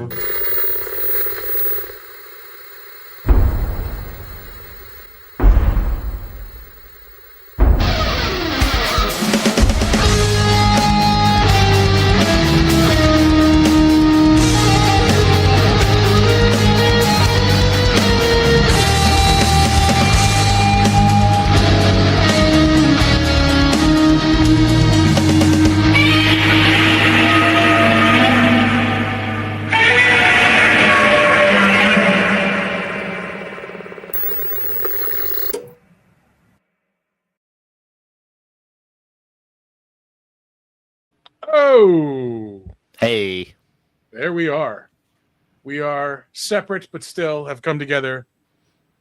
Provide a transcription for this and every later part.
Oh, Hey, there we are. We are separate, but still have come together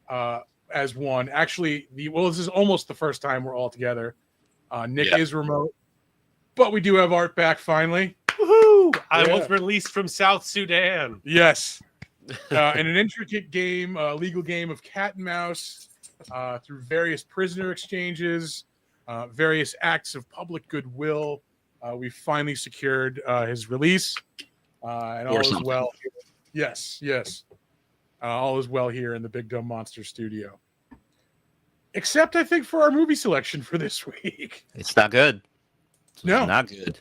as one. Actually, this is almost the first time we're all together. Nick is remote, but we do have Art back finally. Woohoo! I was released from South Sudan. Yes. In an intricate game, legal game of cat and mouse, through various prisoner exchanges, various acts of public goodwill, we finally secured his release, and all is well. Yes. All is well here in the Big Dumb Monster studio. Except, I think, for our movie selection for this week. it's not good. No. Not good.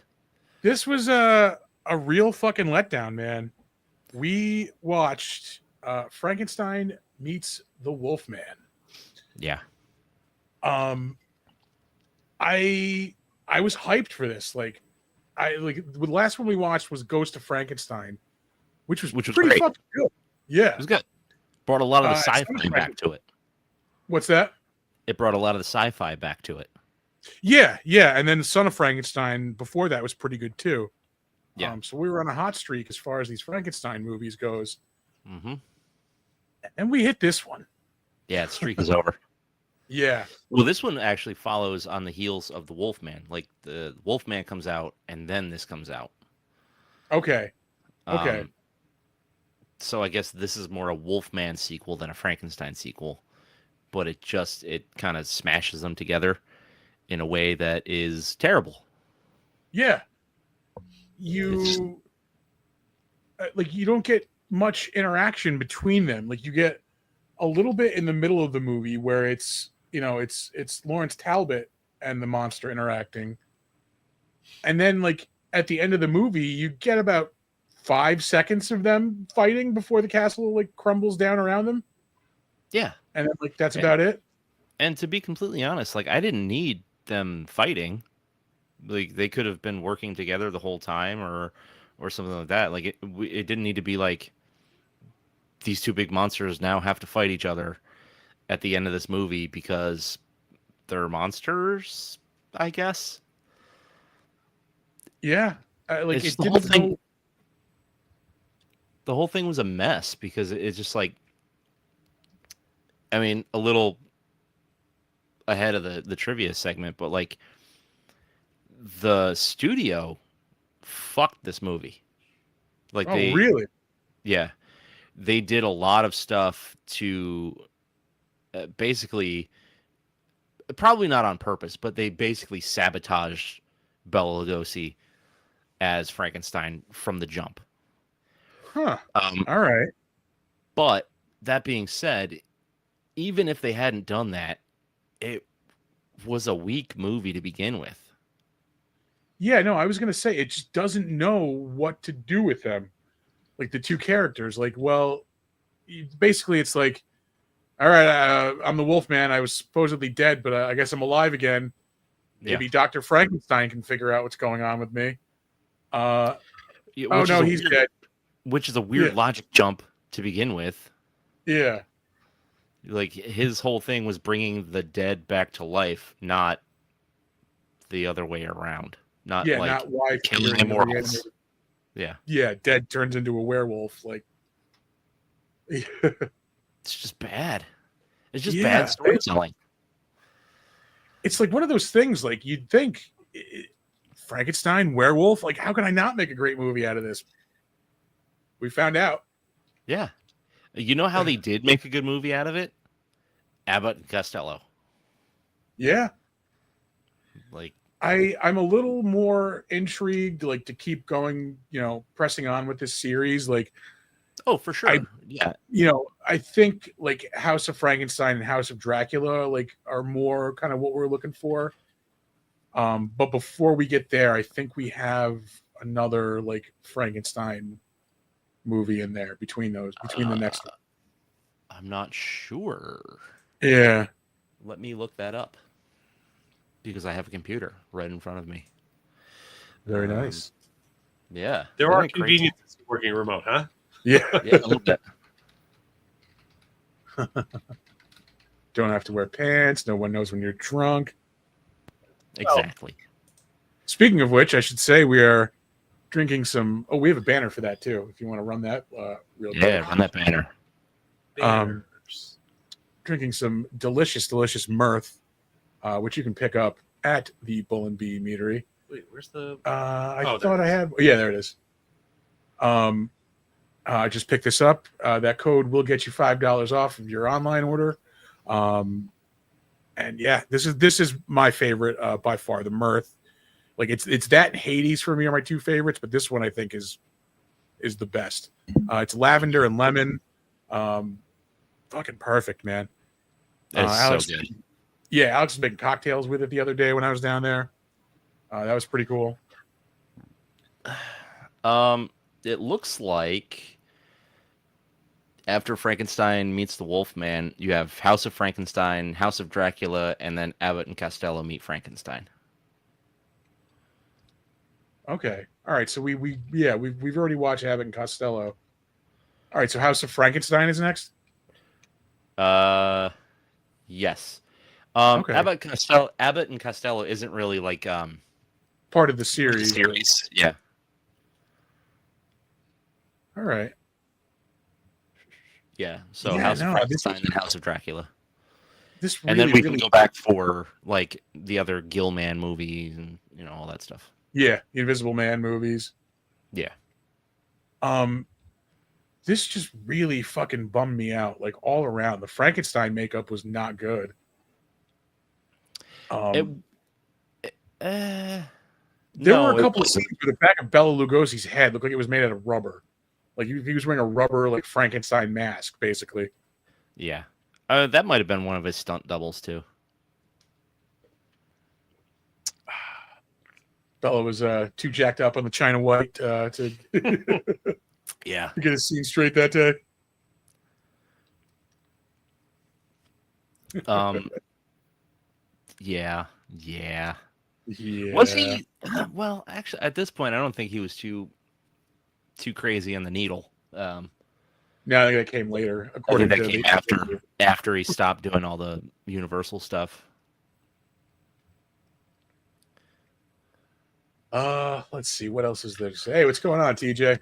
This was a real fucking letdown, man. We watched Frankenstein meets the Wolfman. Yeah. I was hyped for this. The last one we watched was Ghost of Frankenstein, which was pretty great. fucking good. Yeah, It was good. Brought a lot of the sci-fi back to it. What's that? It brought a lot of the sci-fi back to it. Yeah, and then the Son of Frankenstein before that was pretty good too. Yeah. So we were on a hot streak as far as these Frankenstein movies goes. Mm-hmm. And we hit this one. Yeah, the streak is over. Yeah. Well, this one actually follows on the heels of the Wolfman. Like the Wolfman comes out, and then this comes out. Okay. So I guess this is more a Wolfman sequel than a Frankenstein sequel, but it kind of smashes them together in a way that is terrible. Yeah. You don't get much interaction between them. Like you get a little bit in the middle of the movie where it's Lawrence Talbot and the monster interacting. And then like at the end of the movie, you get about 5 seconds of them fighting before the castle like crumbles down around them. Yeah. And then that's about it. And to be completely honest, I didn't need them fighting. Like they could have been working together the whole time or something like that. Like it didn't need to be like these two big monsters now have to fight each other at the end of this movie because they're monsters, I guess. Yeah. The whole thing. The whole thing was a mess because it's just like, I mean, a little ahead of the trivia segment, but like the studio fucked this movie. Really? Yeah. They did a lot of stuff to basically, probably not on purpose, but they basically sabotaged Bela Lugosi as Frankenstein from the jump. Huh. All right. But that being said, even if they hadn't done that, it was a weak movie to begin with. Yeah, no, I was going to say it just doesn't know what to do with them. Like the two characters, basically it's like, all right, I'm the Wolfman. I was supposedly dead, but I guess I'm alive again. Maybe Dr. Frankenstein can figure out what's going on with me. He's dead. Which is a weird logic jump to begin with. Yeah. Like his whole thing was bringing the dead back to life, not the other way around. Not why killing immortals. Yeah. Yeah, dead turns into a werewolf. It's just bad. It's just bad storytelling. It's like one of those things, like you'd think Frankenstein, werewolf, like how can I not make a great movie out of this? We found out. Yeah. You know how they did make a good movie out of it? Abbott and Costello. Yeah. I'm a little more intrigued, like to keep going, pressing on with this series. Like, Oh, for sure. Yeah. I think like House of Frankenstein and House of Dracula like are more kind of what we're looking for. But before we get there, I think we have another like Frankenstein movie in there between the next one. I'm not sure. Yeah. Let me look that up because I have a computer right in front of me. Very nice. Yeah. There are conveniences to working remote, huh? Yeah. Yeah, a little bit. Don't have to wear pants. No one knows when you're drunk. Exactly. Speaking of which, I should say we are drinking some. Oh, we have a banner for that too. If you want to run that real quick. Yeah, run that banner. Drinking some delicious mirth, which you can pick up at the Bull and Bee Meadery. Wait, where's the? I thought I had. Yeah, there it is. I just picked this up. That code will get you $5 off of your online order. And yeah, this is my favorite by far. The mirth, like it's that and Hades for me are my two favorites, but this one I think is the best. It's lavender and lemon. Fucking perfect, man. It's Alex, so good. Yeah, Alex was making cocktails with it the other day when I was down there. That was pretty cool. It looks like after Frankenstein meets the Wolfman, you have House of Frankenstein, House of Dracula, and then Abbott and Costello meet Frankenstein. Okay. All right. So we've already watched Abbott and Costello. All right. So House of Frankenstein is next. Yes. Okay. Abbott and Costello isn't really like part of the series. Yeah. All right. Yeah. So House of Frankenstein and House of Dracula. And then we can go back for like the other Gilman movies and all that stuff. Yeah, the Invisible Man movies. Yeah. This just really fucking bummed me out, like all around. The Frankenstein makeup was not good. There were a couple of scenes where the back of Bela Lugosi's head looked like it was made out of rubber. Like he was wearing a rubber like Frankenstein mask, basically. Yeah. That might have been one of his stunt doubles too. Bella was too jacked up on the China White to yeah, to get his scene straight that day. Yeah. Yeah. Was he? Well, actually, at this point, I don't think he was too crazy on the needle. No, I think that came later. According to came after he stopped doing all the Universal stuff. Let's see. What else is there to say? Hey, what's going on, TJ?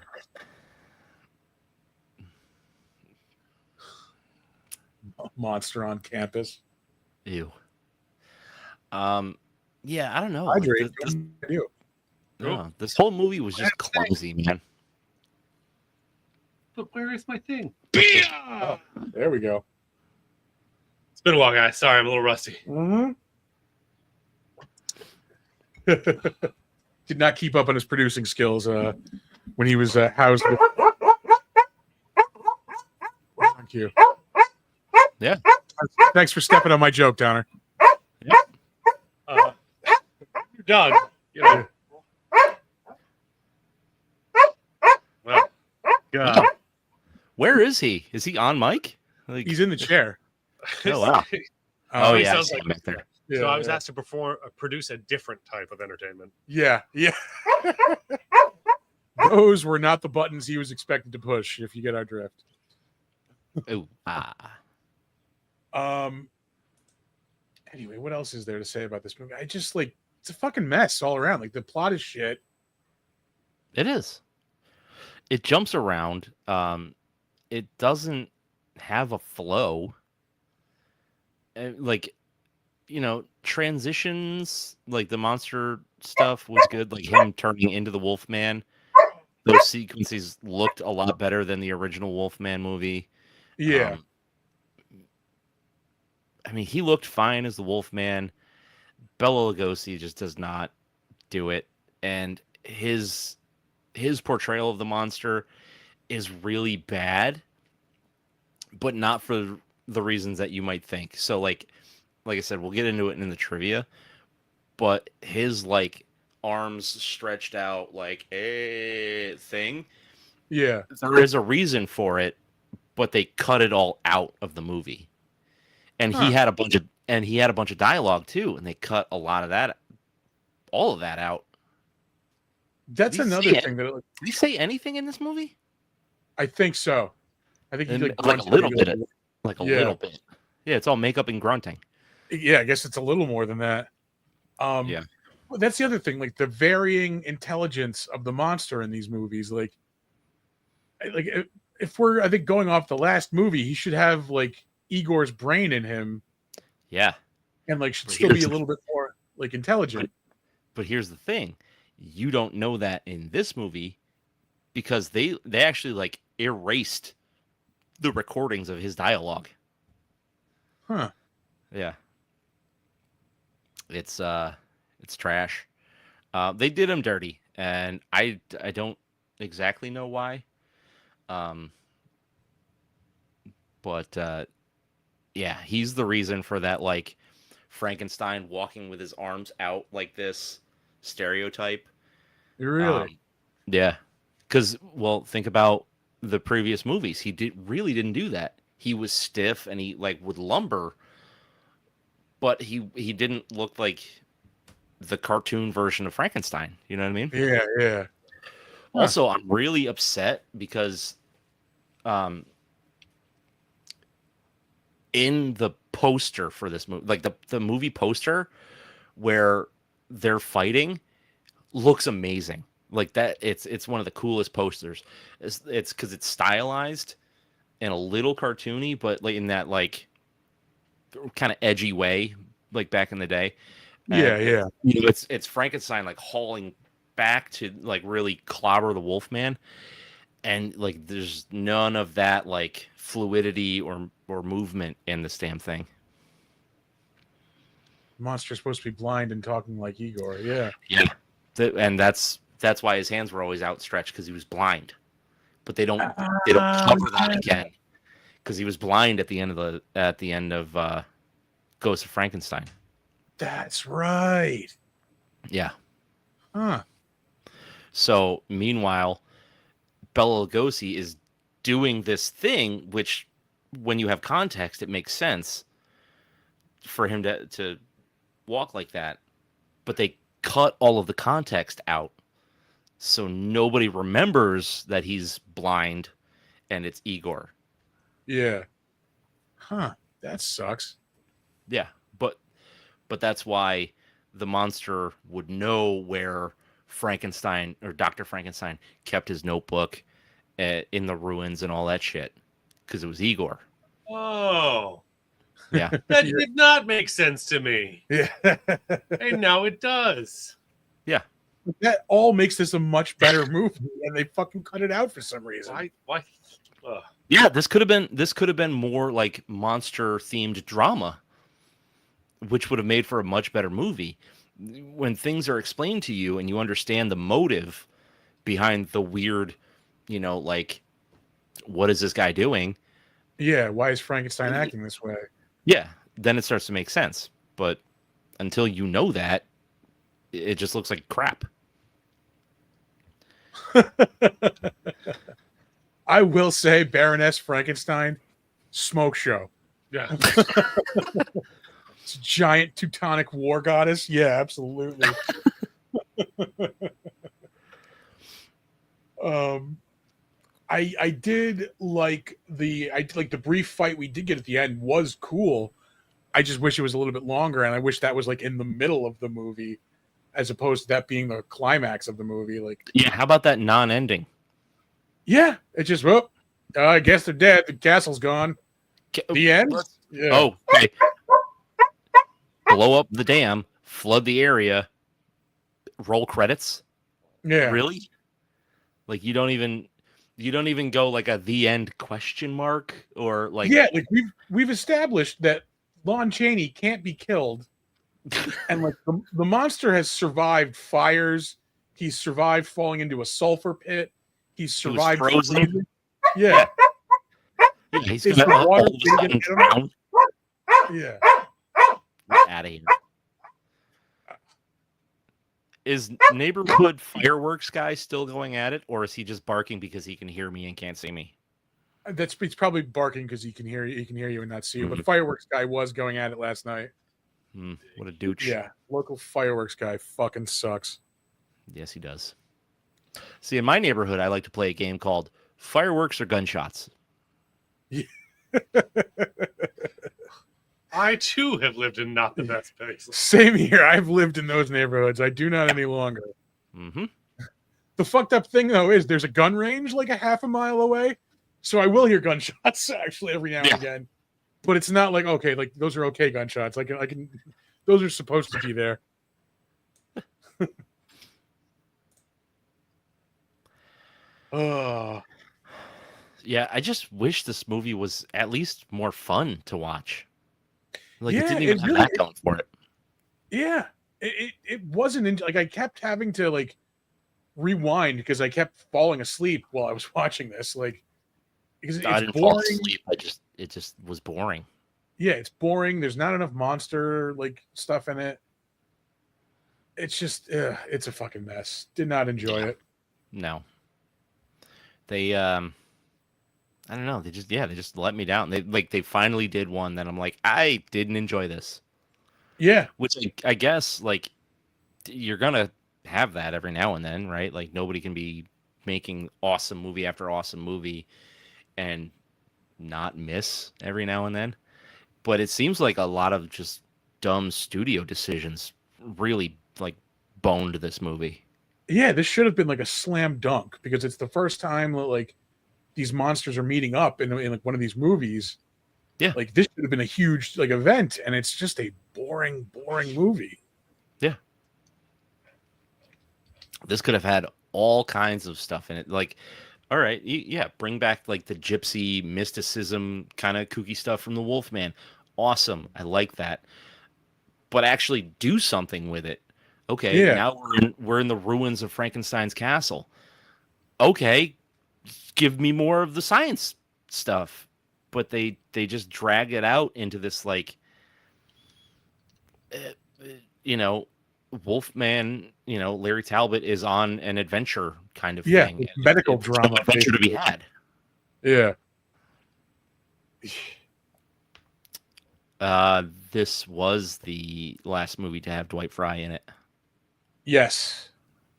Monster on campus. Ew. Yeah, I don't know. Hydrate. This whole movie was just clumsy, man. But where is my thing? Oh, there we go. It's been a while, guys. Sorry, I'm a little rusty. Mm-hmm. Did not keep up on his producing skills when he was housed with... Thank you. Yeah. Thanks for stepping on my joke, Downer. Doug, well, God. Where is he? Is he on mic? Like, he's in the chair. Oh wow. Oh, yeah, sounds like back there. Yeah, so I was asked to produce a different type of entertainment. Yeah. Those were not the buttons he was expected to push, if you get our drift. Oh, Anyway, what else is there to say about this movie? I just like it's a fucking mess all around. Like the plot is shit. It is. It jumps around. It doesn't have a flow. Like, transitions, like the monster stuff was good. Like him turning into the Wolfman. Those sequences looked a lot better than the original Wolfman movie. Yeah. I mean, he looked fine as the Wolfman. Bela Lugosi just does not do it, and his portrayal of the monster is really bad, but not for the reasons that you might think. So like I said, we'll get into it in the trivia, but his like arms stretched out like a thing, Yeah. there is a reason for it, but they cut it all out of the movie. And Huh. he had a bunch of dialogue too, and they cut a lot of that, all of that out. That's Did he another say thing that Did he say anything in this movie? I think so. I think he And like like a grunted little maybe, bit, like a yeah. little bit. Yeah, it's all makeup and grunting. Yeah, I guess it's a little more than that. Yeah. Well, that's the other thing, like the varying intelligence of the monster in these movies. Like if we're, I think, going off the last movie, he should have like Igor's brain in him, Yeah. and like should But still be here's a the- little bit more like intelligent. But here's the thing. You don't know that in this movie because they actually like erased the recordings of his dialogue. Huh. Yeah. It's trash. They did him dirty, and I don't exactly know why. Um, but yeah, he's the reason for that like Frankenstein walking with his arms out like this stereotype. Really? Yeah, because well, think about the previous movies. He really didn't do that. He was stiff and he like would lumber, but he didn't look like the cartoon version of Frankenstein. You know what I mean? Yeah, yeah. Huh. Also, I'm really upset because in the poster for this movie, like the movie poster where they're fighting looks amazing. Like that, it's one of the coolest posters. It's because it's stylized and a little cartoony, but like in that like kind of edgy way, like back in the day. Yeah, And yeah. you know, it's Frankenstein like hauling back to like really clobber the Wolfman, and like there's none of that like fluidity or movement in this damn thing. The monster's supposed to be blind and talking like Igor. Yeah. Yeah, and that's why his hands were always outstretched because he was blind. But they don't cover that again because he was blind at the end of Ghost of Frankenstein. That's right. Yeah. Huh. So meanwhile, Bela Lugosi is doing this thing, which, when you have context, it makes sense for him to walk like that. But they cut all of the context out, so nobody remembers that he's blind, and it's Igor. Yeah. Huh. That sucks. Yeah, but that's why the monster would know where Frankenstein or Dr. Frankenstein kept his notebook in the ruins and all that shit, because it was Igor. Oh, Yeah. that did not make sense to me. Yeah. And now it does. Yeah. That all makes this a much better movie, and they fucking cut it out for some reason. Why? Ugh. Yeah, this could have been more like monster themed drama, which would have made for a much better movie. When things are explained to you and you understand the motive behind the weird, like, what is this guy doing? Yeah, why is Frankenstein acting this way? Yeah, then it starts to make sense. But until you know that, it just looks like crap. I will say Baroness Frankenstein, smoke show. Yeah. It's a giant Teutonic war goddess. Yeah, absolutely. I did like the brief fight we did get at the end was cool. I just wish it was a little bit longer, and I wish that was like in the middle of the movie, as opposed to that being the climax of the movie. Like, Yeah, how about that non-ending? yeah, it's just, well, I guess they're dead. The castle's gone. The end. Yeah. Oh, okay. Blow up the dam, flood the area, roll credits. yeah. Really? Like you don't even go like a the end question mark or like Yeah, like we've established that Lon Chaney can't be killed, And like the monster has survived fires. He's survived falling into a sulfur pit. He's He was survived frozen. freezing. Yeah. Yeah, he's Is gonna the all water of a big sudden and hit him? drown. Yeah. Out of here. Is neighborhood fireworks guy still going at it, or is he just barking because he can hear me and can't see me? It's probably barking because he can hear you. He can hear you and not see you. But Mhm. fireworks guy was going at it last night. What a douche. Yeah, local fireworks guy fucking sucks. Yes, he does. See, in my neighborhood, I like to play a game called Fireworks or Gunshots. I too have lived in not the best place. Same here. I've lived in those neighborhoods. I do not any longer. Mm-hmm. The fucked up thing though is there's a gun range like a half a mile away, so I will hear gunshots actually every now and again. But it's not like okay, like those are okay gunshots. I can, those are supposed to be there. Oh. Yeah, I just wish this movie was at least more fun to watch. Like, Yeah, it didn't even it have really- that going for it. Yeah, it wasn't like I kept having to like rewind because I kept falling asleep while I was watching this. Like because I it's didn't fall boring. asleep. It just was boring. Yeah, it's boring. There's not enough monster like stuff in it. It's just it's a fucking mess. Did not enjoy it. No. They I don't know. They just let me down. They finally did one that I'm like, I didn't enjoy this. Yeah. Which I guess like you're gonna have that every now and then, right? Like nobody can be making awesome movie after awesome movie and not miss every now and then. But it seems like a lot of just dumb studio decisions really like boned this movie. Yeah, this should have been like a slam dunk because it's the first time that like these monsters are meeting up in like one of these movies. Yeah. Like this should have been a huge like event, and it's just a boring movie. Yeah. This could have had all kinds of stuff in it. Like, all right, yeah, bring back like the gypsy mysticism kind of kooky stuff from the Wolfman. Awesome. I like that. But actually do something with it. Okay, Yeah. now we're in the ruins of Frankenstein's castle. Okay, give me more of the science stuff. But they just drag it out into this like Wolfman, Larry Talbot is on an adventure kind of Yeah, thing. medical It's drama. no adventure to be had. Yeah. This was the last movie to have Dwight Fry in it. Yes.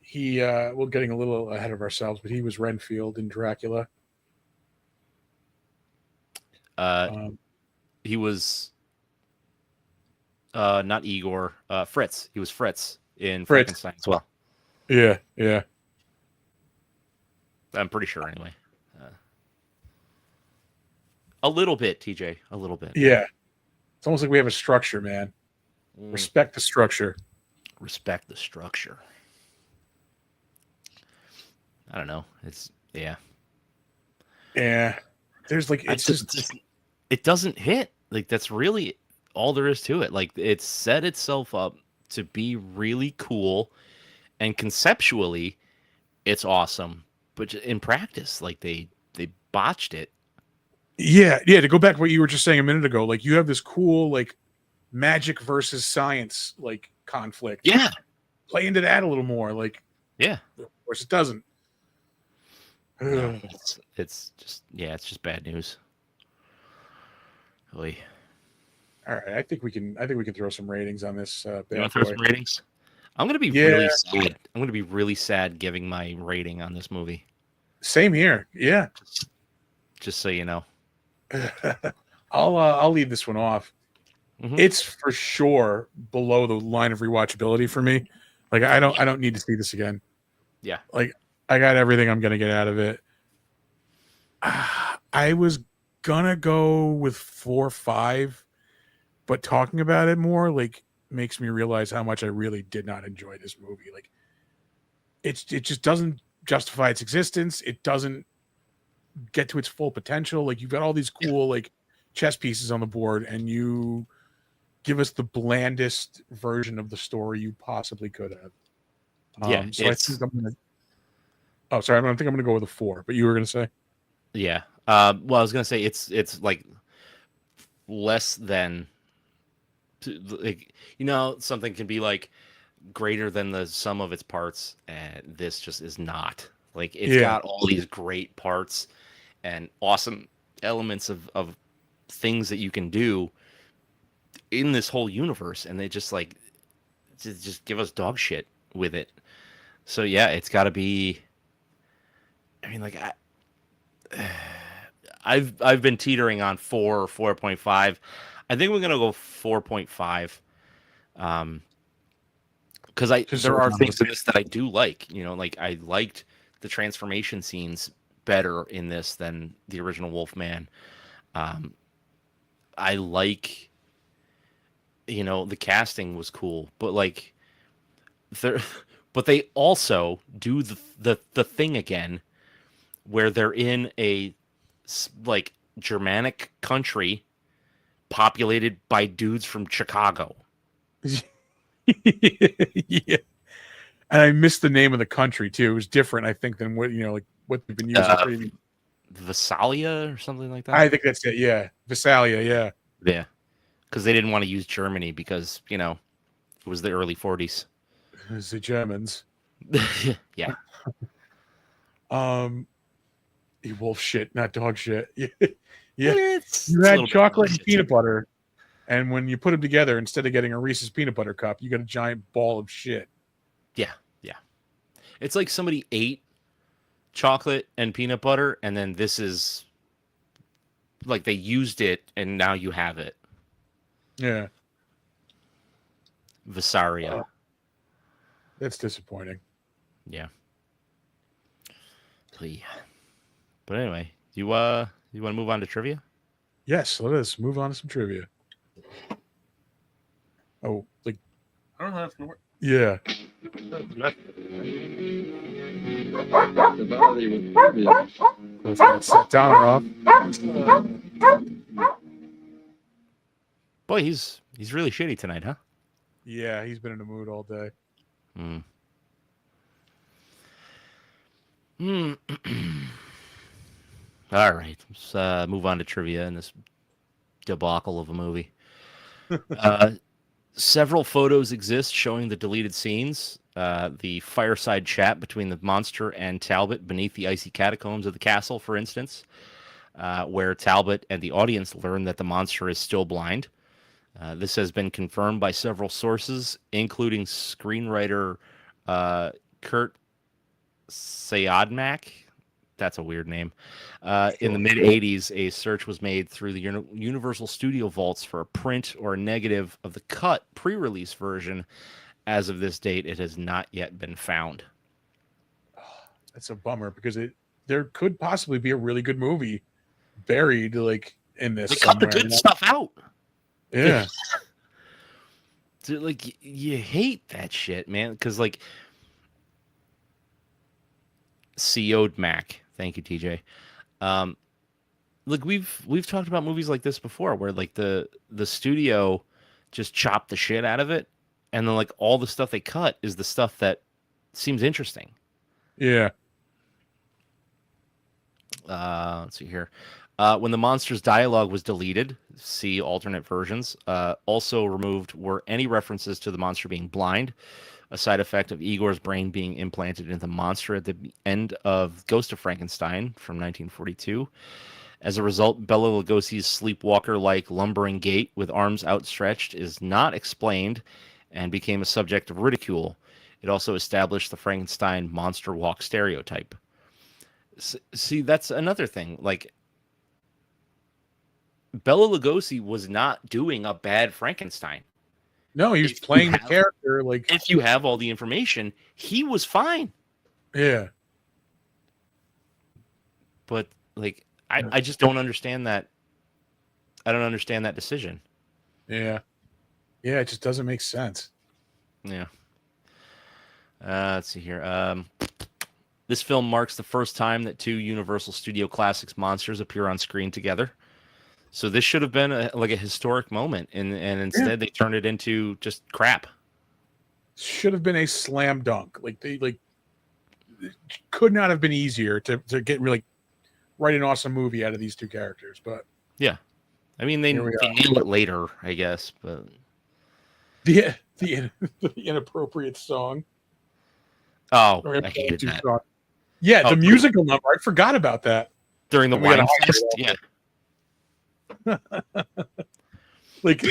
He we're getting a little ahead of ourselves, but he was Renfield in Dracula. He was not Igor, Fritz. He was Fritz in Fritz. Frankenstein as well. Yeah. I'm pretty sure anyway. A little bit, TJ. A little bit. Yeah. It's almost like we have a structure, man. Respect the structure. Respect the structure. I don't know. It's Yeah. There's like it's just it doesn't hit. Like that's really all there is to it. Like it set itself up to be really cool, and conceptually, it's awesome. But in practice, like they botched it. Yeah. To go back to what you were just saying a minute ago, like you have this cool like magic versus science like conflict. Yeah. Play into that a little more. Like Yeah. of course it doesn't. No, it's just bad news. Really. All right, I think we can throw some ratings on this. You Bad want to throw boy. some ratings? I'm gonna be really sad. I'm gonna be really sad giving my rating on this movie. Same here. Yeah. Just so you know. I'll leave this one off. Mhm. It's for sure below the line of rewatchability for me. Like I don't need to see this again. Yeah. Like I got everything I'm gonna get out of it. I was gonna go with 4 or 5, but talking about it more like makes me realize how much I really did not enjoy this movie. Like it just doesn't justify its existence. It doesn't get to its full potential. Like you've got all these cool like chess pieces on the board, and you give us the blandest version of the story you possibly could have. Yeah, So I think I'm gonna. Oh, sorry. I think I'm gonna go with a 4. But you were gonna say? Yeah. Well, I was gonna say it's like less than, like, something can be like greater than the sum of its parts, and this just is not. Like, it's got all these great parts and awesome elements of things that you can do in this whole universe, and they just like just give us dog shit with it. So yeah, it's got to be. I mean, like, I've been teetering on 4 or 4.5. I think we're gonna go 4.5. Because there are things in this that I do like. Like, I liked the transformation scenes better in this than the original Wolfman. I like, the casting was cool, but like, but they also do the thing again where they're in a like Germanic country populated by dudes from Chicago. Yeah. And I missed the name of the country too. It was different, I think, than what like what they've been using previously. Visalia or something like that. I think that's it. Yeah, Visalia. Yeah. Yeah, because they didn't want to use Germany because it was the early 40s. It's the Germans. Yeah. Wolf shit, not dog shit. Yeah. You had chocolate and peanut butter, and when you put them together, instead of getting a Reese's peanut butter cup, you got a giant ball of shit. Yeah. It's like somebody ate chocolate and peanut butter, and then this is like they used it, and now you have it. Yeah. Visaria. That's disappointing. Yeah. But anyway, you want to move on to trivia? Yes, let us move on to some trivia. Oh, like I don't have to. Yeah. Let's not set down off. Boy, he's really shitty tonight, huh? Yeah, he's been in a mood all day. All right, let's move on to trivia in this debacle of a movie. Several photos exist showing the deleted scenes. The fireside chat between the monster and Talbot beneath the icy catacombs of the castle, for instance, where Talbot and the audience learn that the monster is still blind. This has been confirmed by several sources, including screenwriter Kurt Sayadmak. That's a weird name. In the mid-'80s, a search was made through the Universal Studio vaults for a print or a negative of the cut pre-release version. As of this date, it has not yet been found. That's a bummer because there could possibly be a really good movie buried like in this. They cut the good stuff out. Yeah. Dude, like, you hate that shit, man. Because like, CO'd Mac. Thank you, TJ. Like we've talked about movies like this before, where like the studio just chopped the shit out of it, and then like all the stuff they cut is the stuff that seems interesting. Yeah. Let's see here. When the monster's dialogue was deleted, see alternate versions. Also removed were any references to the monster being blind, a side effect of Igor's brain being implanted into the monster at the end of Ghost of Frankenstein from 1942. As a result, Bela Lugosi's sleepwalker-like lumbering gait with arms outstretched is not explained and became a subject of ridicule. It also established the Frankenstein monster walk stereotype. See, that's another thing. Like, Bela Lugosi was not doing a bad Frankenstein. No, he was playing the character. Like, if you have all the information, he was fine. Yeah. But like, I just don't understand that. I don't understand that decision. Yeah. Yeah, it just doesn't make sense. Yeah. Let's see here. This film marks the first time that two Universal Studio Classics monsters appear on screen together. So this should have been like a historic moment, and instead they turned it into just crap. Should have been a slam dunk. Like they could not have been easier to get really write an awesome movie out of these two characters. But yeah, I mean they nail it later, I guess. But the inappropriate song. Oh, I hated that. Song. Yeah, the musical number. I forgot about that during the wine fest. Yeah. Like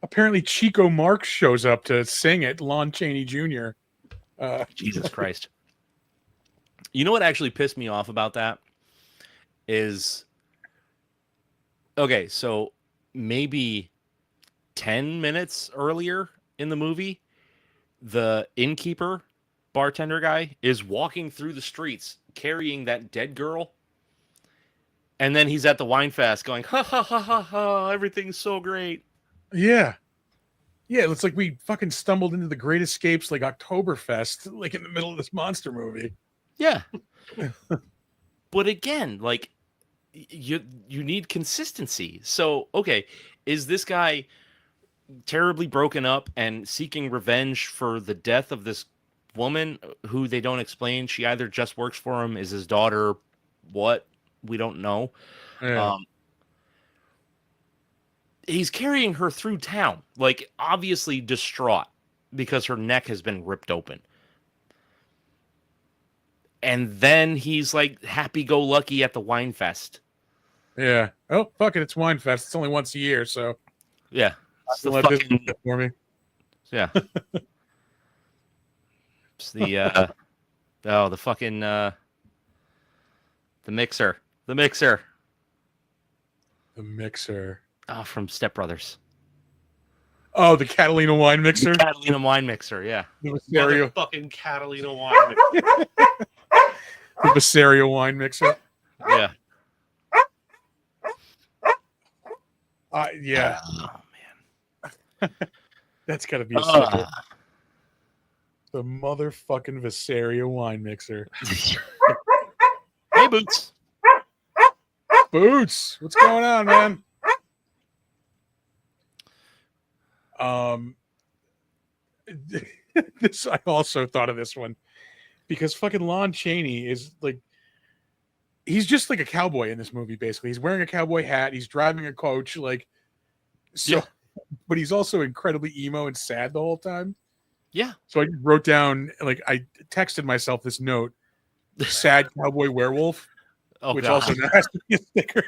apparently Chico Marx shows up to sing it, Lon Chaney Jr. Jesus Christ. You know what actually pissed me off about that is, okay, so maybe 10 minutes earlier in the movie, the innkeeper, bartender guy, is walking through the streets carrying that dead girl. And then he's at the wine fest going, ha, ha, ha, ha, ha, everything's so great. Yeah. Yeah, it's like we fucking stumbled into the Great Escapes, like Oktoberfest, like in the middle of this monster movie. Yeah. But again, like, you need consistency. So, okay, is this guy terribly broken up and seeking revenge for the death of this woman who they don't explain? She either just works for him, is his daughter, what? We don't know. Yeah. He's carrying her through town, like obviously distraught because her neck has been ripped open. And then he's like happy-go-lucky at the wine fest. Yeah. Oh, fuck it. It's wine fest. It's only once a year, so yeah. It's let this for me. Yeah. It's the the fucking the mixer. The mixer. The mixer. Oh, from Step Brothers. Oh, the Catalina wine mixer? The Catalina wine mixer, yeah. The Visario. Fucking Catalina wine mixer. The Visario wine mixer. Yeah. Yeah. Oh, man. That's got to be a secret. The motherfucking Visario wine mixer. Hey, Boots. Boots, what's going on, man? This I also thought of this one because fucking Lon Chaney is like, he's just like a cowboy in this movie. Basically, he's wearing a cowboy hat. He's driving a coach, like, so. Yeah. But he's also incredibly emo and sad the whole time. Yeah. So I wrote down, like, I texted myself this note: "Sad cowboy werewolf." Oh, which God. also has to be a sticker.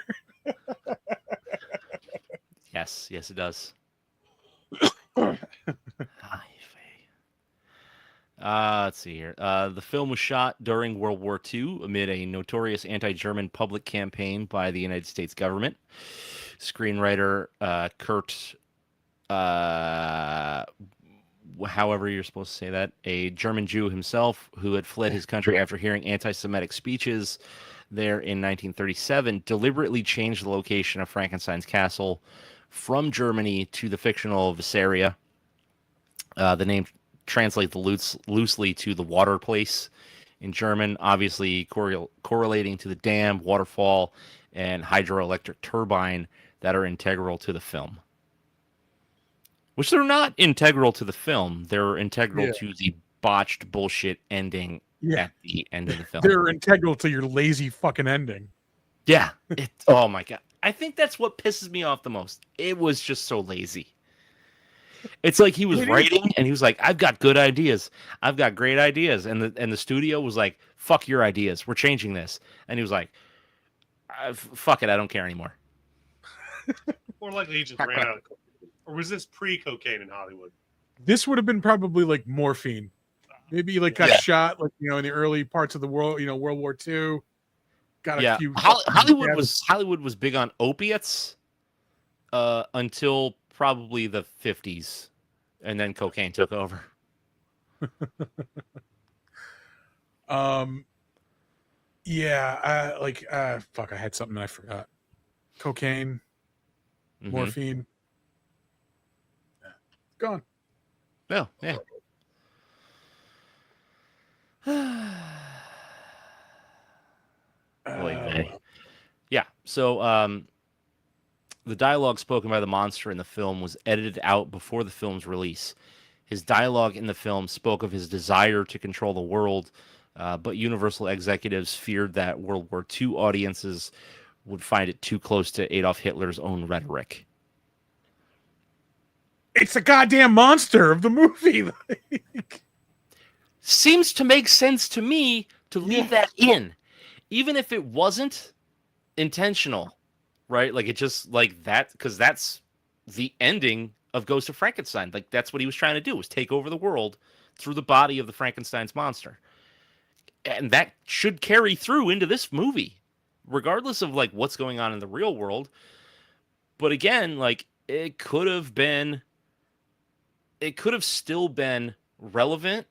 Yes, it does. Let's see here. The film was shot during World War II amid a notorious anti-German public campaign by the United States government. Screenwriter Kurt, however you're supposed to say that, a German Jew himself who had fled his country after hearing anti-Semitic speeches there in 1937, deliberately changed the location of Frankenstein's castle from Germany to the fictional Visaria. The name translates loosely to the water place in German, obviously correlating to the dam, waterfall, and hydroelectric turbine that are integral to the film. Which they're not integral to the film. They're integral to the botched bullshit ending at the end of the film. They're integral to your lazy fucking ending. Yeah. Oh my God. I think that's what pisses me off the most. It was just so lazy. It's like he was writing and he was like, I've got good ideas. I've got great ideas. And the studio was like, fuck your ideas. We're changing this. And he was like, fuck it. I don't care anymore. More likely he just ran out of cocaine. Or was this pre-cocaine in Hollywood? This would have been probably like morphine. Maybe like got shot, like, you know, in the early parts of the world, you know, World War II. Got a few. Hollywood was big on opiates until probably the 50s, and then cocaine took over. Fuck, I had something I forgot. Cocaine, morphine, gone. Well, yeah. Yeah. So The dialogue spoken by the monster in the film was edited out before the film's release. His dialogue in the film spoke of his desire to control the world, but Universal executives feared that World War II audiences would find it too close to Adolf Hitler's own rhetoric. It's a goddamn monster of the movie. Seems to make sense to me to leave that in, even if it wasn't intentional, right? Like it just like that, because that's the ending of Ghost of Frankenstein. Like that's what he was trying to do, was take over the world through the body of the Frankenstein's monster. And that should carry through into this movie, regardless of like what's going on in the real world. But again, like it could have still been relevant,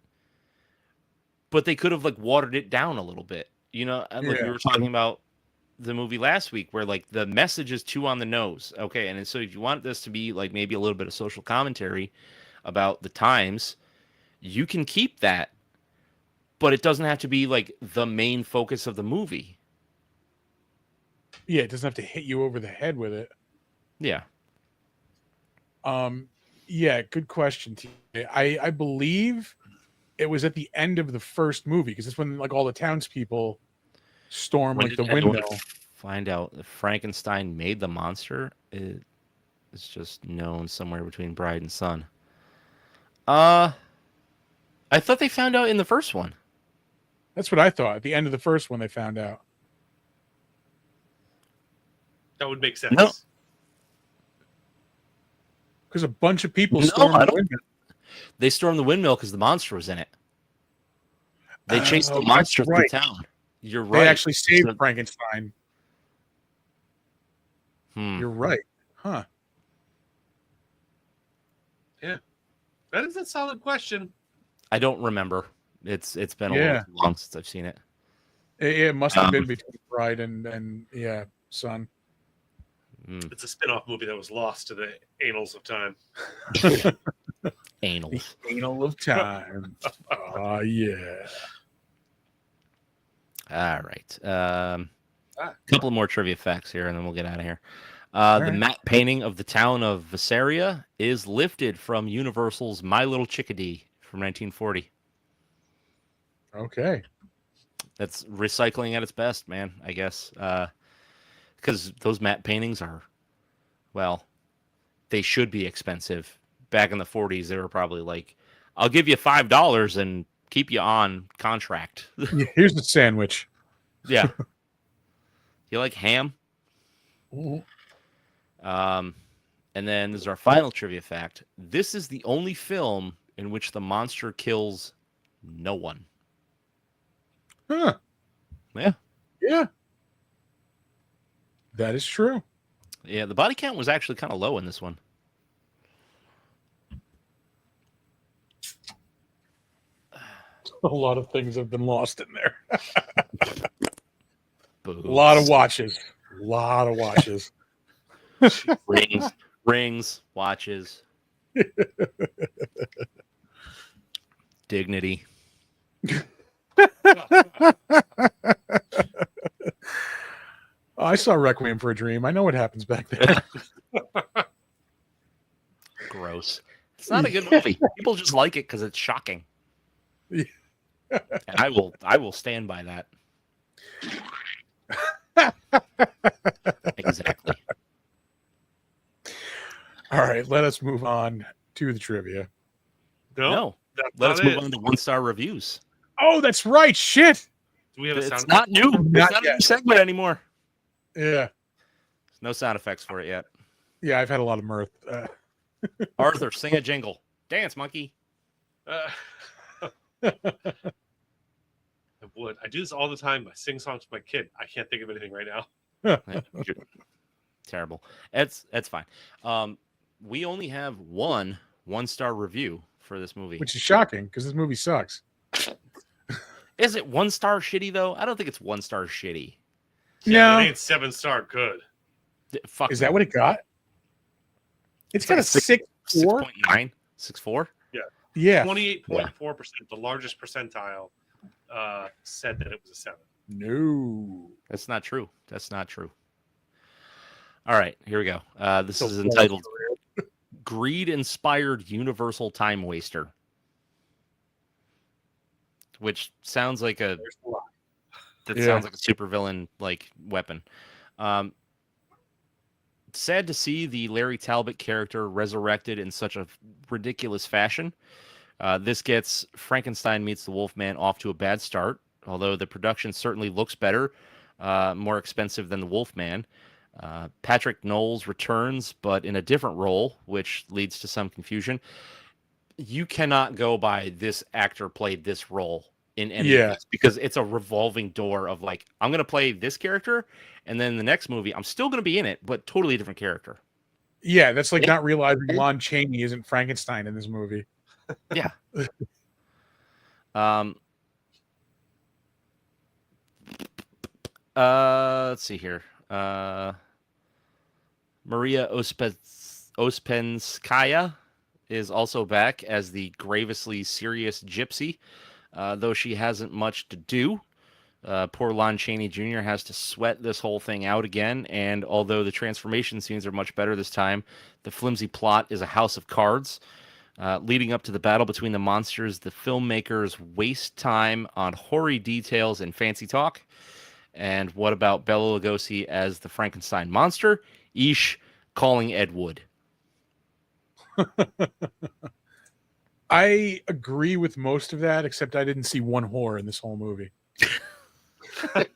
but they could have like watered it down a little bit, you know. And like we were talking about the movie last week, where like the message is too on the nose. Okay, and so if you want this to be like maybe a little bit of social commentary about the times, you can keep that, but it doesn't have to be like the main focus of the movie. Yeah, it doesn't have to hit you over the head with it. Yeah. Yeah, good question. I believe it was at the end of the first movie, because it's when like all the townspeople storm like the windmill. Find out if Frankenstein made the monster. It's just known somewhere between bride and son. I thought they found out in the first one. That's what I thought. At the end of the first one, they found out. That would make sense. No. Because a bunch of people stormed the windmill. They stormed the windmill because the monster was in it. They chased the monster through town. You're right. They actually saved Frankenstein. You're right. Huh. Yeah. That is a solid question. I don't remember. It's been a little too long since I've seen it. It must have been between bride and son. It's a spin-off movie that was lost to the annals of time. Annals. The annal of time. Oh, yeah. All right. A couple more trivia facts here, and then we'll get out of here. The matte painting of the town of Visaria is lifted from Universal's My Little Chickadee from 1940. Okay. That's recycling at its best, man, I guess. Because those matte paintings are, well, they should be expensive. Back in the 40s, they were probably like, I'll give you $5 and keep you on contract. Here's the sandwich. Yeah. You like ham? Mm-hmm. And then this is our final trivia fact. This is the only film in which the monster kills no one. Huh. Yeah. Yeah. That is true. Yeah, the body count was actually kind of low in this one. A lot of things have been lost in there. A Boobs. lot of watches. A lot of watches. Rings, watches. Dignity. I saw Requiem for a Dream. I know what happens back there. Gross. It's not a good movie. People just like it because it's shocking. Yeah. And I will stand by that. Exactly. All right, let us move on to the trivia. No. Let us move on to 1-star reviews. Oh, that's right. Shit. Do we have a sound? It's not new. Not It's not a yet. new segment anymore. Yeah. There's no sound effects for it yet. Yeah, I've had a lot of mirth. Arthur, sing a jingle. Dance, monkey. I would. I do this all the time. I sing songs to my kid. I can't think of anything right now. Terrible. That's fine. We only have one-star review for this movie. Which is shocking because this movie sucks. Is it 1-star shitty though? I don't think it's 1-star shitty. Yeah, No. it ain't 7-star good. Fuck. Is that what it got? It's got like a 6.4. 6.9? 6.4? Yeah. 28.4%, the largest percentile, said that it was a 7. No. That's not true. That's not true. All right, here we go. This is entitled Greed-Inspired Universal Time Waster, which sounds like a sounds like a supervillain like weapon. Sad to see the Larry Talbot character resurrected in such a ridiculous fashion. This gets Frankenstein meets the Wolfman off to a bad start, although the production certainly looks better, more expensive than the Wolfman. Patrick Knowles returns, but in a different role, which leads to some confusion. You cannot go by this actor played this role in any of this, because it's a revolving door of like, I'm going to play this character, and then the next movie, I'm still going to be in it, but totally different character. Yeah, that's like not realizing Lon Chaney isn't Frankenstein in this movie. Yeah. Let's see here. Maria Ospenskaya is also back as the grievously serious gypsy, though she hasn't much to do. Poor Lon Chaney Jr. has to sweat this whole thing out again, and although the transformation scenes are much better this time, the flimsy plot is a house of cards. Leading up to the battle between the monsters, the filmmakers waste time on hoary details and fancy talk. And what about Bela Lugosi as the Frankenstein monster? Eesh, calling Ed Wood. I agree with most of that, except I didn't see one whore in this whole movie. That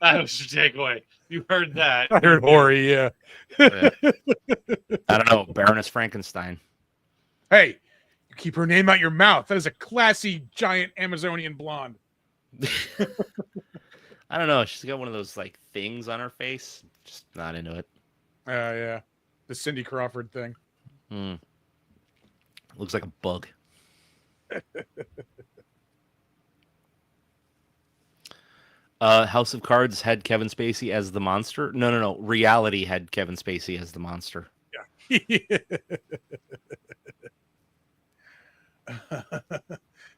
was your takeaway. You heard that. I heard hoary, yeah. I don't know, Baroness Frankenstein. Hey, you keep her name out your mouth. That is a classy, giant Amazonian blonde. I don't know. She's got one of those like things on her face. Just not into it. Yeah. The Cindy Crawford thing. Looks like a bug. House of Cards had Kevin Spacey as the monster. No. Reality had Kevin Spacey as the monster. Yeah.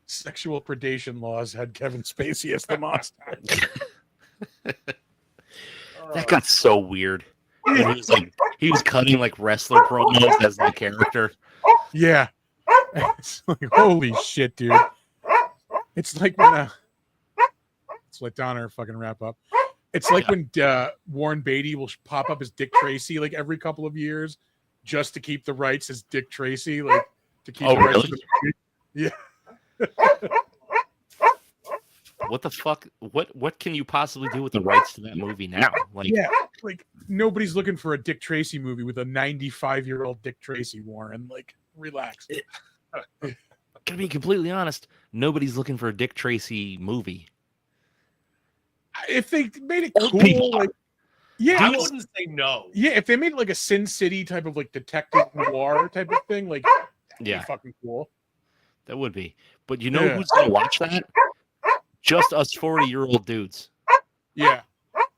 Sexual predation laws had Kevin Spacey as the monster. That got so weird. He was cutting like wrestler promos as the character. Yeah. It's like, holy shit, dude. It's like when let's let Donner fucking wrap up. It's like when Warren Beatty will pop up as Dick Tracy like every couple of years just to keep the rights as Dick Tracy, like to keep the rights to the movie. Yeah. What the fuck? What can you possibly do with the rights to that movie now? Like, yeah, like nobody's looking for a Dick Tracy movie with a 95-year-old Dick Tracy, Warren. Like, relax. Gonna be completely honest, nobody's looking for a Dick Tracy movie. If they made it Old cool, people like, yeah, I wouldn't say no. Yeah, if they made it like a Sin City type of like detective noir type of thing, like, that'd be fucking cool. That would be. But you know who's gonna watch that? Just us 40-year-old dudes. Yeah.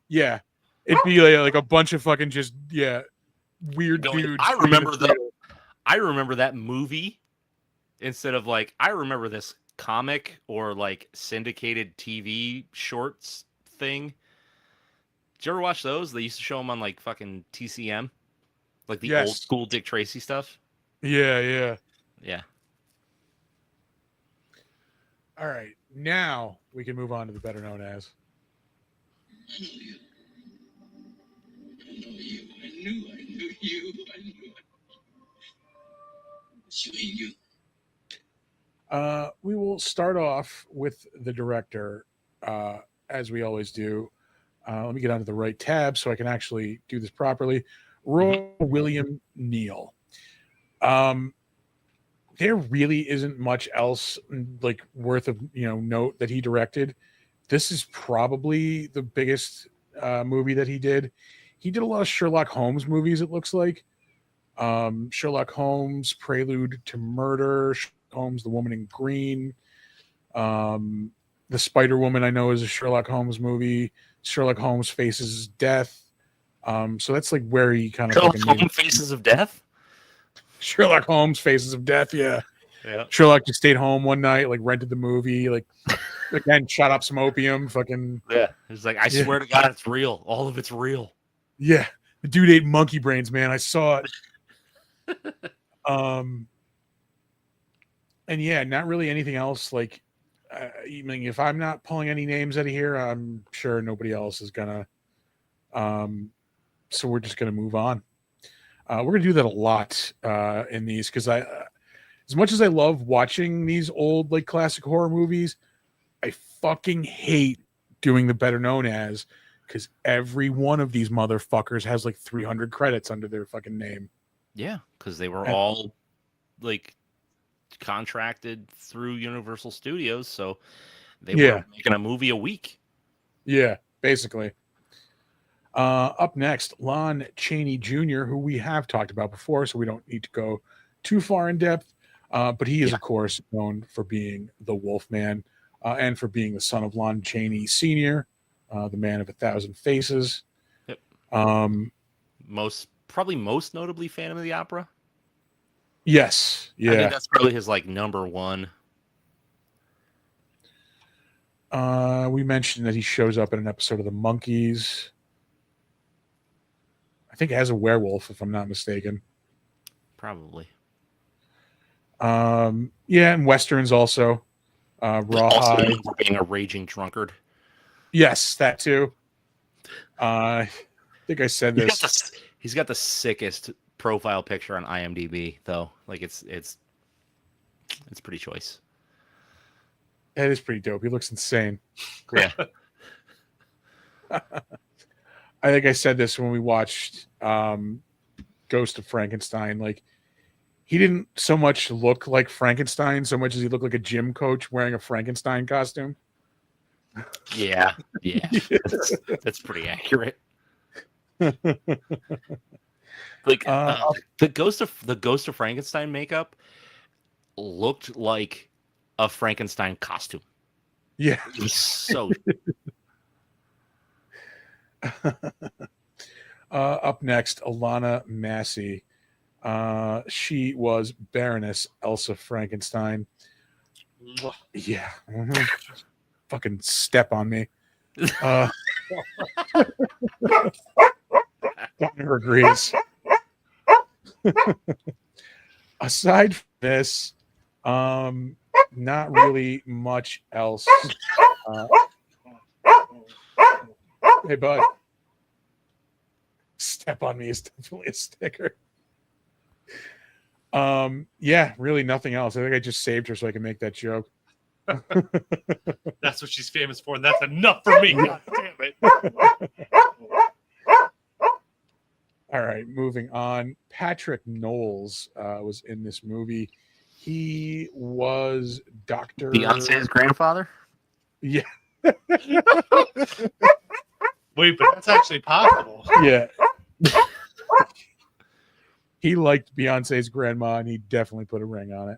It'd be like a bunch of fucking just weird dudes. I remember that movie instead of like I remember this comic or like syndicated TV shorts thing. Did you ever watch those? They used to show them on like fucking TCM, like the old school Dick Tracy stuff. Yeah. All right, now we can move on to the better known as. I know you. I knew you. Showing you. We will start off with the director, as we always do. Let me get onto the right tab so I can actually do this properly. Roy William Neal. There really isn't much else like worth of note that he directed. This is probably the biggest movie that he did. He did a lot of Sherlock Holmes movies, it looks like. Sherlock Holmes, Prelude to Murder, Sherlock Holmes, The Woman in Green. The Spider Woman, I know, is a Sherlock Holmes movie. Sherlock Holmes Faces Death. So that's like where he kind of Sherlock Holmes Faces of Death? Sherlock Holmes Faces of Death, yeah. Sherlock just stayed home one night, like rented the movie, like again, shot up some opium, fucking It's like I swear to God, it's real. All of it's real. Yeah. The dude ate monkey brains, man. I saw it. And yeah, not really anything else. Like, I mean, if I'm not pulling any names out of here, I'm sure nobody else is gonna. So we're just gonna move on. We're gonna do that a lot in these because as much as I love watching these old like classic horror movies, I fucking hate doing the better known as because every one of these motherfuckers has like 300 credits under their fucking name. Yeah, because they were all like contracted through Universal Studios, so they were making a movie a week. Yeah, basically. Up next, Lon Chaney Jr., who we have talked about before, so we don't need to go too far in depth. But he is, of course, known for being the Wolfman and for being the son of Lon Chaney Sr., the man of 1,000 faces. Yep. Probably most notably Phantom of the Opera. Yes. Yeah. I think that's probably his like number one. We mentioned that he shows up in an episode of The Monkees. I think as a werewolf, if I'm not mistaken. Probably. Yeah, and westerns also. Rawhide. Also for being a raging drunkard. Yes, that too. I think I said this. He's got the sickest profile picture on IMDb, though. Like it's pretty choice. It is pretty dope. He looks insane. Yeah. I think I said this when we watched Ghost of Frankenstein. Like, he didn't so much look like Frankenstein so much as he looked like a gym coach wearing a Frankenstein costume. Yeah. That's pretty accurate. Like the Ghost of Frankenstein makeup looked like a Frankenstein costume. Yeah. It was so up next, Alana Massey. She was Baroness Elsa Frankenstein. Yeah. Mm-hmm. Fucking step on me. Donner agrees. Aside from this, not really much else. Hey, bud. Step on me is definitely a sticker. Yeah, really nothing else. I think I just saved her so I can make that joke. That's what she's famous for, and that's enough for me. God damn it. All right, moving on. Patrick Knowles was in this movie. He was Dr. Beyonce's grandfather? Yeah. Wait, but that's actually possible. Yeah. He liked Beyonce's grandma, and he definitely put a ring on it.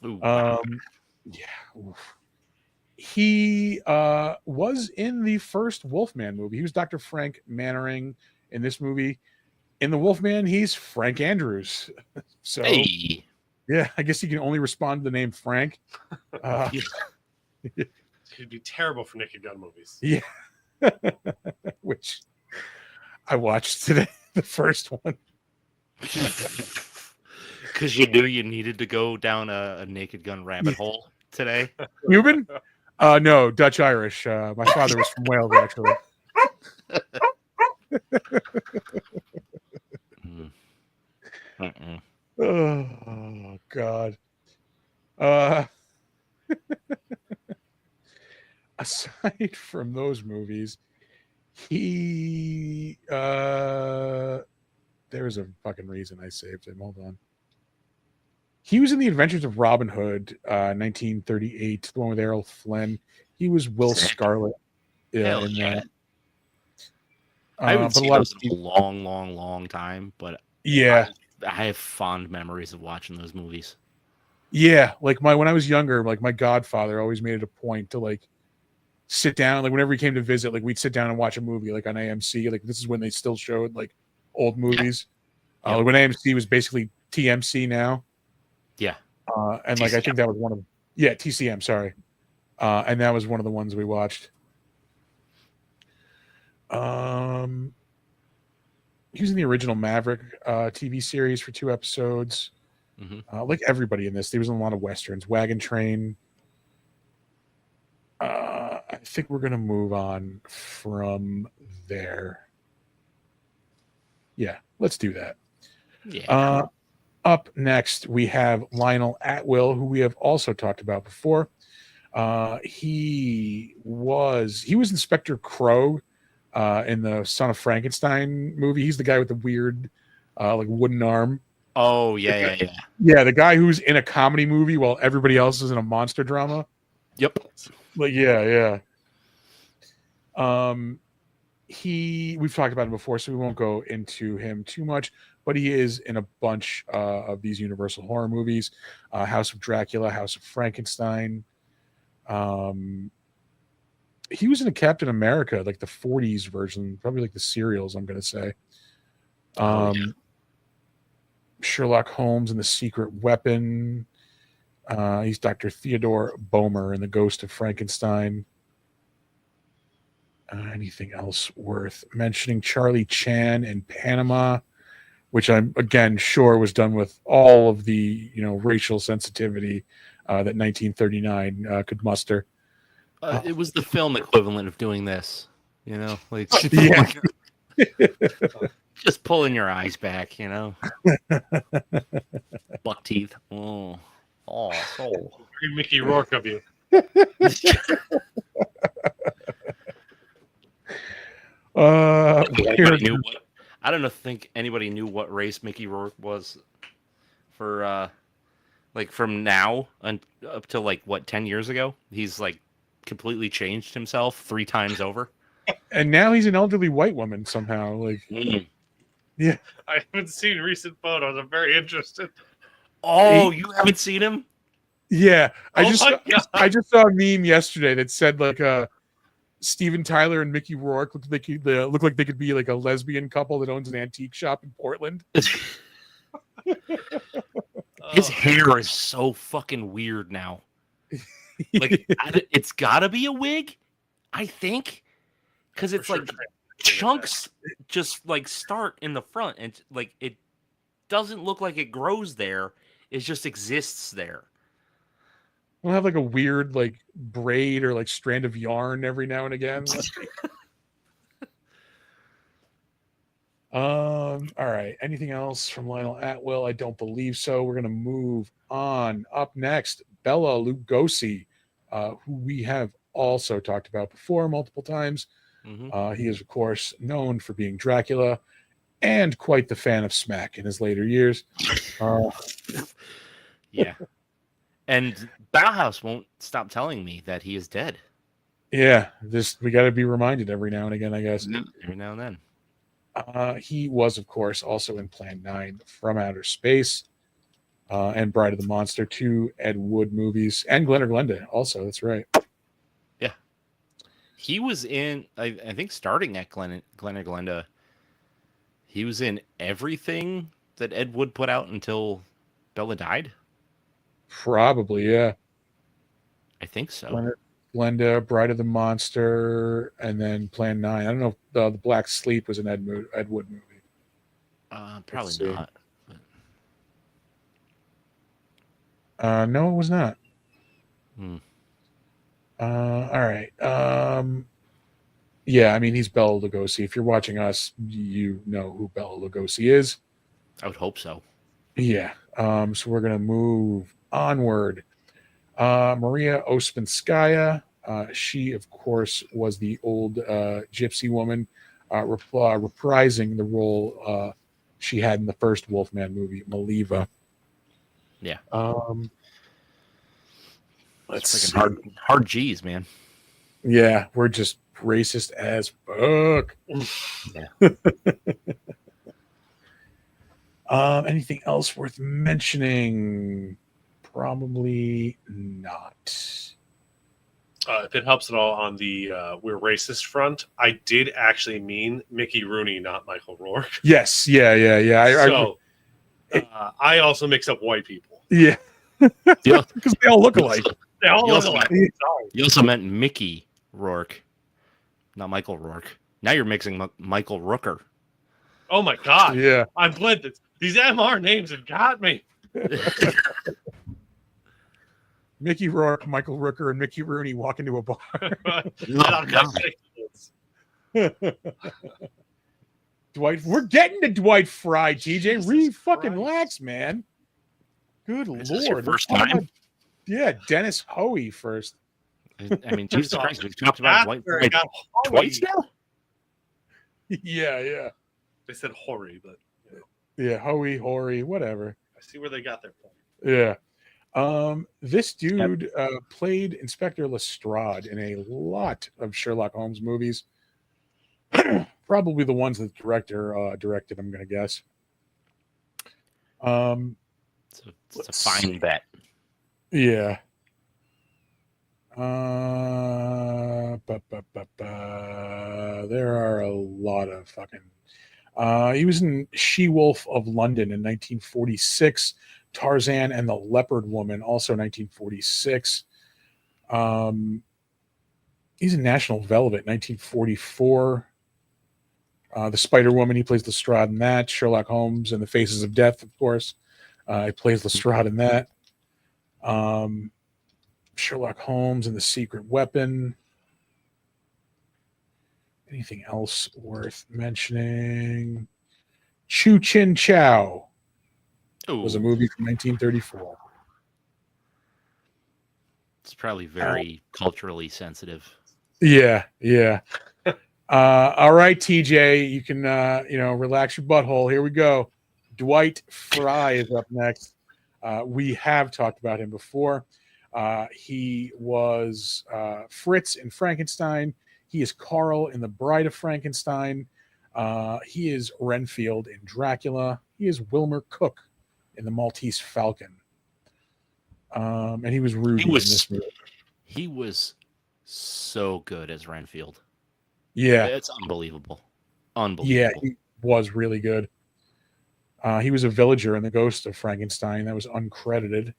Ooh, yeah. Oof. He was in the first Wolfman movie. He was Dr. Frank Mannering in this movie. In the Wolfman, he's Frank Andrews. So, hey. Yeah, I guess he can only respond to the name Frank. It'd be terrible for Naked Gun movies. Yeah. Which I watched today, the first one. Because you knew you needed to go down a Naked Gun rabbit hole today. Cuban? No, Dutch Irish. My father was from Wales, actually. Oh God. Aside from those movies, he there's a fucking reason I saved him. Hold on. He was in The Adventures of Robin Hood, 1938, the one with Errol Flynn. He was Will Scarlet in that. I haven't seen those in a long time, but yeah, I have fond memories of watching those movies. Yeah, like when I was younger, like my godfather always made it a point to like sit down, like whenever he came to visit, like we'd sit down and watch a movie like on AMC. Like this is when they still showed like old movies. Like when AMC was basically TMC now. Yeah. And like TCM. I think that was one of TCM, sorry. And that was one of the ones we watched. He was in the original Maverick TV series for 2 episodes. Like everybody in this, he was in a lot of westerns. Wagon Train. I think we're gonna move on from there. Yeah, let's do that. Yeah. Up next, we have Lionel Atwill, who we have also talked about before. He was Inspector Crow in the Son of Frankenstein movie. He's the guy with the weird, like wooden arm. Oh yeah. Yeah, the guy who's in a comedy movie while everybody else is in a monster drama. Yep. Like yeah. We've talked about him before, so we won't go into him too much. But he is in a bunch of these Universal horror movies: House of Dracula, House of Frankenstein. He was in a Captain America, like the 40s version, probably like the serials, I'm going to say. Sherlock Holmes and the Secret Weapon. He's Dr. Theodore Boehmer in The Ghost of Frankenstein. Anything else worth mentioning? Charlie Chan in Panama, which I'm again sure was done with all of the racial sensitivity that 1939 could muster. It was the film equivalent of doing this, like just pulling your eyes back, buck teeth. Oh, soul. Very Mickey Rourke of you. I don't think anybody knew what race Mickey Rourke was for like from now and up to like 10 years ago. He's like completely changed himself 3 times over. And now he's an elderly white woman somehow. Like yeah. I haven't seen recent photos. I'm very interested. Oh, you haven't seen him? Yeah. I just saw a meme yesterday that said like Steven Tyler and Mickey Rourke look like they could be like a lesbian couple that owns an antique shop in Portland. His hair is so fucking weird now. Like it's gotta be a wig, I think, because it's like chunks just like start in the front, and like it doesn't look like it grows there. It just exists there. We'll have like a weird like braid or like strand of yarn every now and again. All right. Anything else from Lionel Atwill? I don't believe so. We're gonna move on. Up next, Bela Lugosi, who we have also talked about before multiple times. He is, of course, known for being Dracula and quite the fan of smack in his later years. Yeah. And Bauhaus won't stop telling me that he is dead. Yeah, we got to be reminded every now and again, I guess. Every now and then. He was, of course, also in Plan 9 from Outer Space and Bride of the Monster, 2 Ed Wood movies, and Glen or Glenda also. That's right. Yeah. He was in, I think, starting at Glen or Glenda, he was in everything that Ed Wood put out until Bella died. Probably, yeah. I think so. Glenda, Bride of the Monster, and then Plan 9. I don't know if the Black Sleep was an Ed Wood movie. Probably not. No, it was not. All right. Yeah, I mean, he's Bela Lugosi. If you're watching us, you know who Bela Lugosi is. I would hope so. Yeah. So we're going to move onward. Maria Ospinskaya. She, of course, was the old gypsy woman reprising the role she had in the first Wolfman movie, Maliva. Yeah. Let's see. Hard G's, man. Yeah, we're just racist as fuck. Yeah. Anything else worth mentioning? Probably not. If it helps at all on the we're racist front, I did actually mean Mickey Rooney, not Michael Rourke. Yes, yeah. I also mix up white people. Yeah, because they all look alike. They all look alike. You also meant Mickey Rourke, not Michael Rourke. Now you're mixing Michael Rooker. Oh my god! Yeah. I'm glad that these MR names have got me. Mickey Rourke, Michael Rooker, and Mickey Rooney walk into a bar. Dwight, we're getting to Dwight Fry, TJ. Fucking relax, man. Good Is lord. this your Let's first talk time? about- yeah, Dennis Hoey first. I mean, Jesus Christ, we've talked about Dwight Where it Fry got twice Hoey. now. Yeah. They said Hoary, but Yeah, Hoey, Hoary, whatever. I see where they got their point. Yeah. This dude played Inspector Lestrade in a lot of Sherlock Holmes movies. Probably the ones that the director directed, I'm going to guess. It's a fine bet. Yeah. There are a lot of fucking. He was in She-Wolf of London in 1946. Tarzan and the Leopard Woman, also 1946. He's in National Velvet, 1944. The Spider Woman, he plays Lestrade in that. Sherlock Holmes and the Faces of Death, of course. He plays Lestrade in that. Sherlock Holmes and the Secret Weapon. Anything else worth mentioning? Chu Chin Chow was a movie from 1934. It's probably very culturally sensitive. Yeah. All right, TJ, you can relax your butthole. Here we go. Dwight Fry is up next. We have talked about him before. He was Fritz in Frankenstein. He is Carl in The Bride of Frankenstein. He is Renfield in Dracula. He is Wilmer Cook in The Maltese Falcon. And he was Rudy in this movie. He was so good as Renfield. Yeah. It's unbelievable. Yeah, he was really good. He was a villager in The Ghost of Frankenstein. That was uncredited.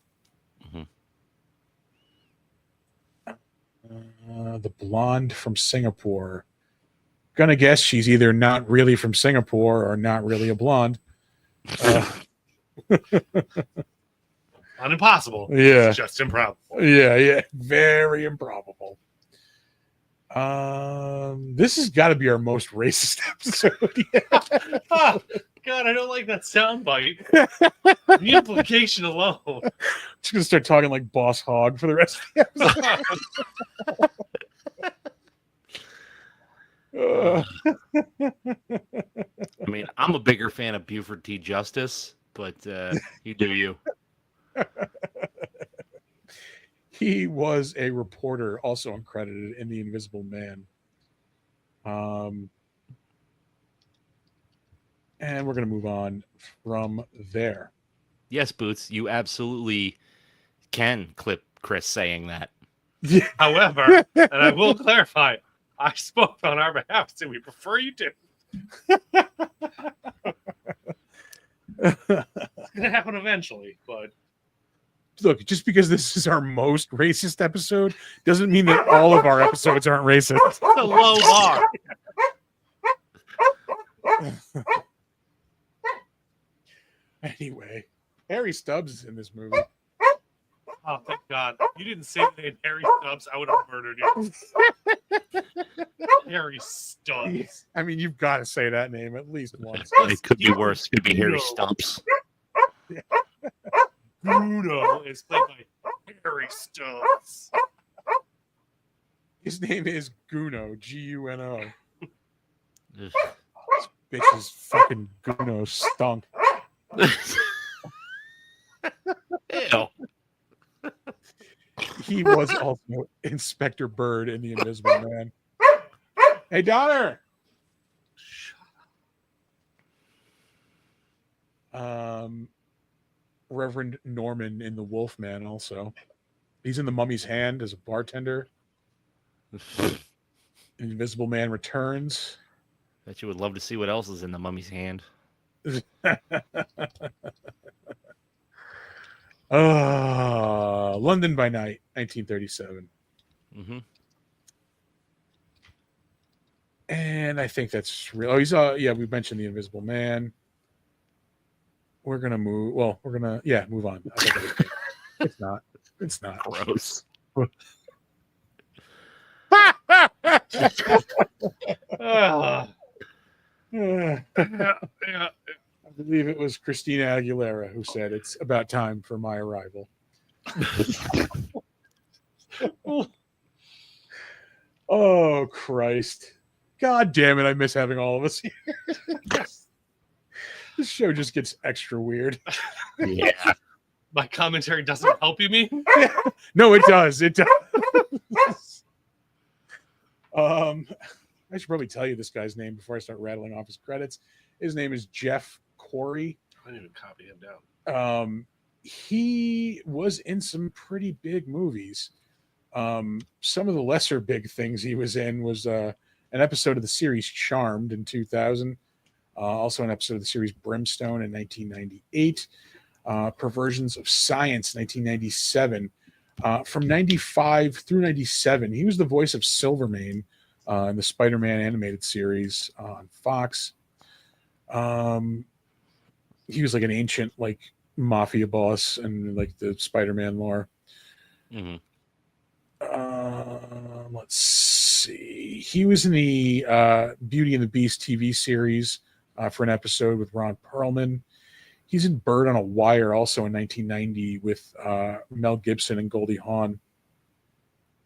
The blonde from Singapore. Gonna guess she's either not really from Singapore or not really a blonde. Not impossible. Yeah. It's just improbable. Yeah. Very improbable. This has got to be our most racist episode. Oh, God, I don't like that soundbite. The implication alone. Just gonna start talking like Boss Hogg for the rest of the episode. I mean, I'm a bigger fan of Buford T. Justice, but you do you. He was a reporter, also uncredited in The Invisible Man. And we're going to move on from there. Yes, Boots, you absolutely can clip Chris saying that. However, and I will clarify, I spoke on our behalf, so we prefer you to. It's going to happen eventually, but Look, just because this is our most racist episode doesn't mean that all of our episodes aren't racist. it's a low bar. Anyway, Harry Stubbs is in this movie. Oh, thank God. You didn't say the name Harry Stubbs, I would have murdered you. Harry Stubbs. I mean, you've got to say that name at least once. It could be worse. It could be Harry Stumps. Bruno is played by Harry Stubbs. His name is Guno, Guno. Ugh. This bitch's fucking Guno stunk. Ew. He was also Inspector Byrd in The Invisible Man. Hey, Donner. Reverend Norman in The Wolfman also. He's in The Mummy's Hand as a bartender. Invisible Man Returns. Bet you would love to see what else is in the mummy's hand. London by Night, 1937. And I think that's real. Oh, yeah, we mentioned the Invisible Man. We're gonna move. Well, we're gonna move on. I thought that was good. It's not. It's not. Gross. Ah, I yeah. believe it was Christina Aguilera who said it's about time for my arrival. Oh Christ! God damn it! I miss having all of us here. This show just gets extra weird. Yeah. My commentary doesn't help you, me? No, it does. It does. I should probably tell you this guy's name before I start rattling off his credits. His name is Jeff Corey. I didn't even copy him down. He was in some pretty big movies. Some of the lesser big things he was in was an episode of the series Charmed in 2000. Also an episode of the series Brimstone in 1998. Perversions of Science, 1997. From 95 through 97, he was the voice of Silvermane in the Spider-Man animated series on Fox. He was like an ancient like mafia boss and like the Spider-Man lore. Mm-hmm. Let's see. He was in the Beauty and the Beast TV series for an episode with Ron Perlman. He's in Bird on a Wire also in 1990 with Mel Gibson and Goldie Hawn.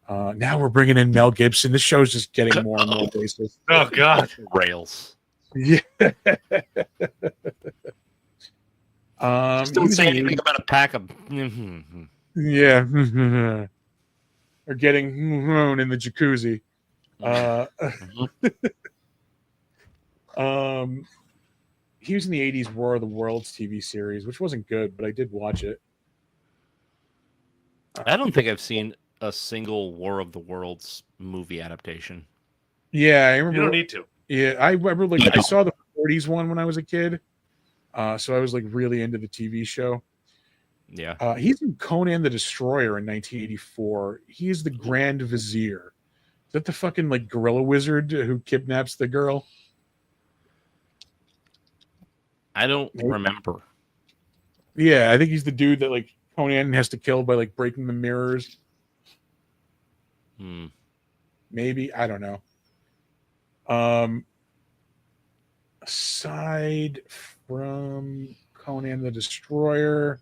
Now we're bringing in Mel Gibson. This show's just getting more and more basic. Oh, God. Rails. Yeah. Just don't say anything about a pack of. Yeah. Or getting in the jacuzzi. He was in the 80s War of the Worlds TV series, which wasn't good, but I did watch it. I don't think I've seen a single War of the Worlds movie adaptation. Yeah, I remember. You don't need to. Yeah, I remember like I saw the 40s one when I was a kid. So I was like really into the TV show. Yeah. He's in Conan the Destroyer in 1984. He's the Grand Vizier. Is that the fucking like gorilla wizard who kidnaps the girl? I don't remember. Yeah, I think he's the dude that like Conan has to kill by like breaking the mirrors. Maybe, I don't know. Aside from Conan the Destroyer,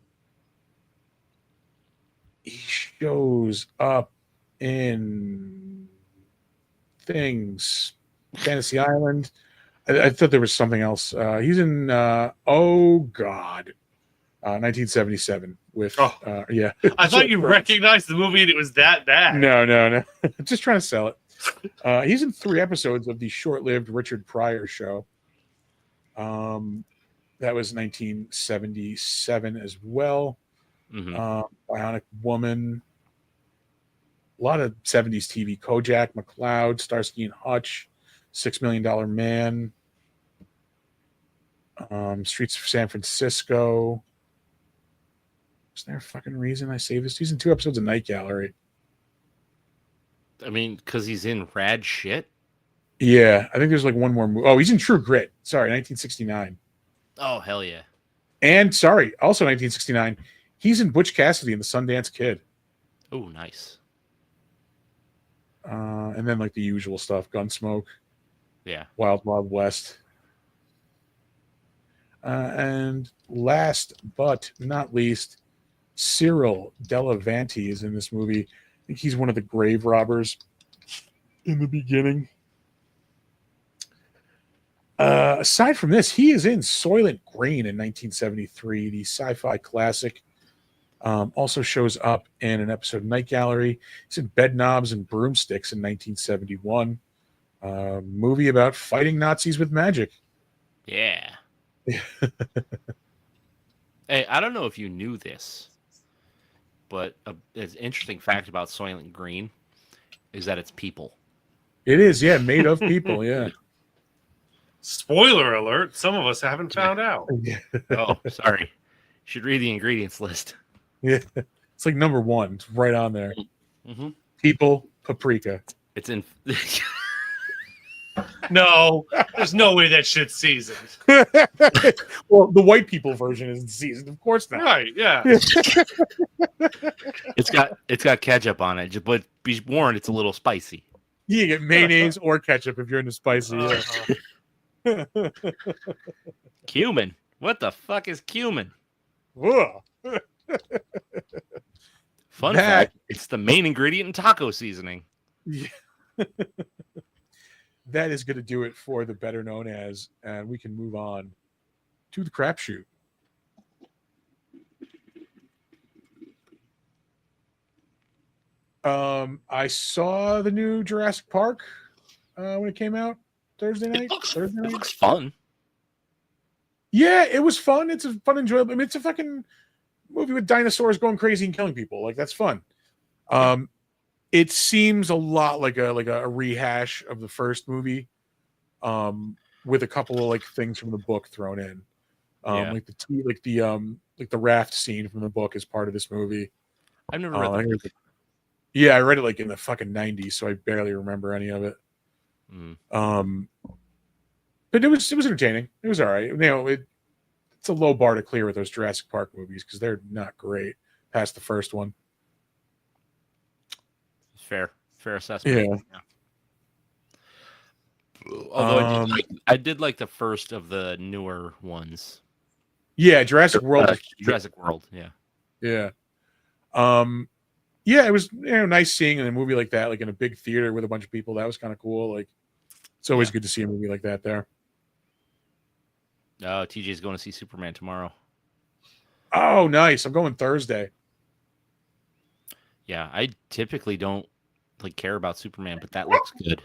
he shows up in Fantasy Island. I thought there was something else. He's in 1977 with yeah. I thought you recognized the movie and it was that bad. No. Just trying to sell it. He's in 3 episodes of the short-lived Richard Pryor show. That was 1977 as well. Bionic Woman. A lot of 70s TV. Kojak, McCloud, Starsky and Hutch, $6 Million Man, Streets of San Francisco. Is there a fucking reason I saved this? He's in 2 episodes of Night Gallery. I mean, because he's in rad shit. Yeah, I think there's like one more movie. Oh, he's in True Grit. Sorry, 1969. Oh, hell yeah. And sorry, also 1969. He's in Butch Cassidy and the Sundance Kid. Oh, nice. And then like the usual stuff, Gunsmoke. Yeah. Wild Wild West. And last but not least, Cyril Delavanti is in this movie. I think he's one of the grave robbers in the beginning. Aside from this, he is in Soylent Green in 1973, the sci-fi classic. Also shows up in an episode of Night Gallery. He's in Bedknobs and Broomsticks in 1971. Movie about fighting Nazis with magic. Yeah. Hey, I don't know if you knew this, but an interesting fact about Soylent Green is that it's people. It is, yeah, made of people, yeah. Spoiler alert, some of us haven't found out. Oh, sorry. Should read the ingredients list. Yeah, it's like number 1. It's right on there. Mm-hmm. People, paprika. It's in. No, there's no way that shit's seasoned. Well, the white people version isn't seasoned, of course not. Right? Yeah. It's got ketchup on it, but be warned, it's a little spicy. You get mayonnaise or ketchup if you're into spicy. Yeah. Cumin. What the fuck is cumin? Ugh. Fun That- fact: it's the main ingredient in taco seasoning. Yeah. That is going to do it for the better known as, and we can move on to the crapshoot. I saw the new Jurassic Park when it came out Thursday night. It looks fun. Yeah, it was fun. It's a fun, enjoyable. I mean, it's a fucking movie with dinosaurs going crazy and killing people. Like, that's fun. It seems a lot like a rehash of the first movie, with a couple of like things from the book thrown in, Yeah. like the raft scene from the book is part of this movie. I've never read the book. Yeah, I read it like in the fucking 90s, so I barely remember any of it. Mm. But it was entertaining. It was all right. You know, it's a low bar to clear with those Jurassic Park movies because they're not great past the first one. Fair assessment. Yeah. Although I did like the first of the newer ones. Yeah, Jurassic World. Jurassic World. Yeah. Yeah. Yeah, it was nice seeing a movie like that, like in a big theater with a bunch of people. That was kind of cool. Like, it's always good to see a movie like that there. TJ's going to see Superman tomorrow. Oh, nice. I'm going Thursday. Yeah, I typically don't like care about Superman, but that looks good.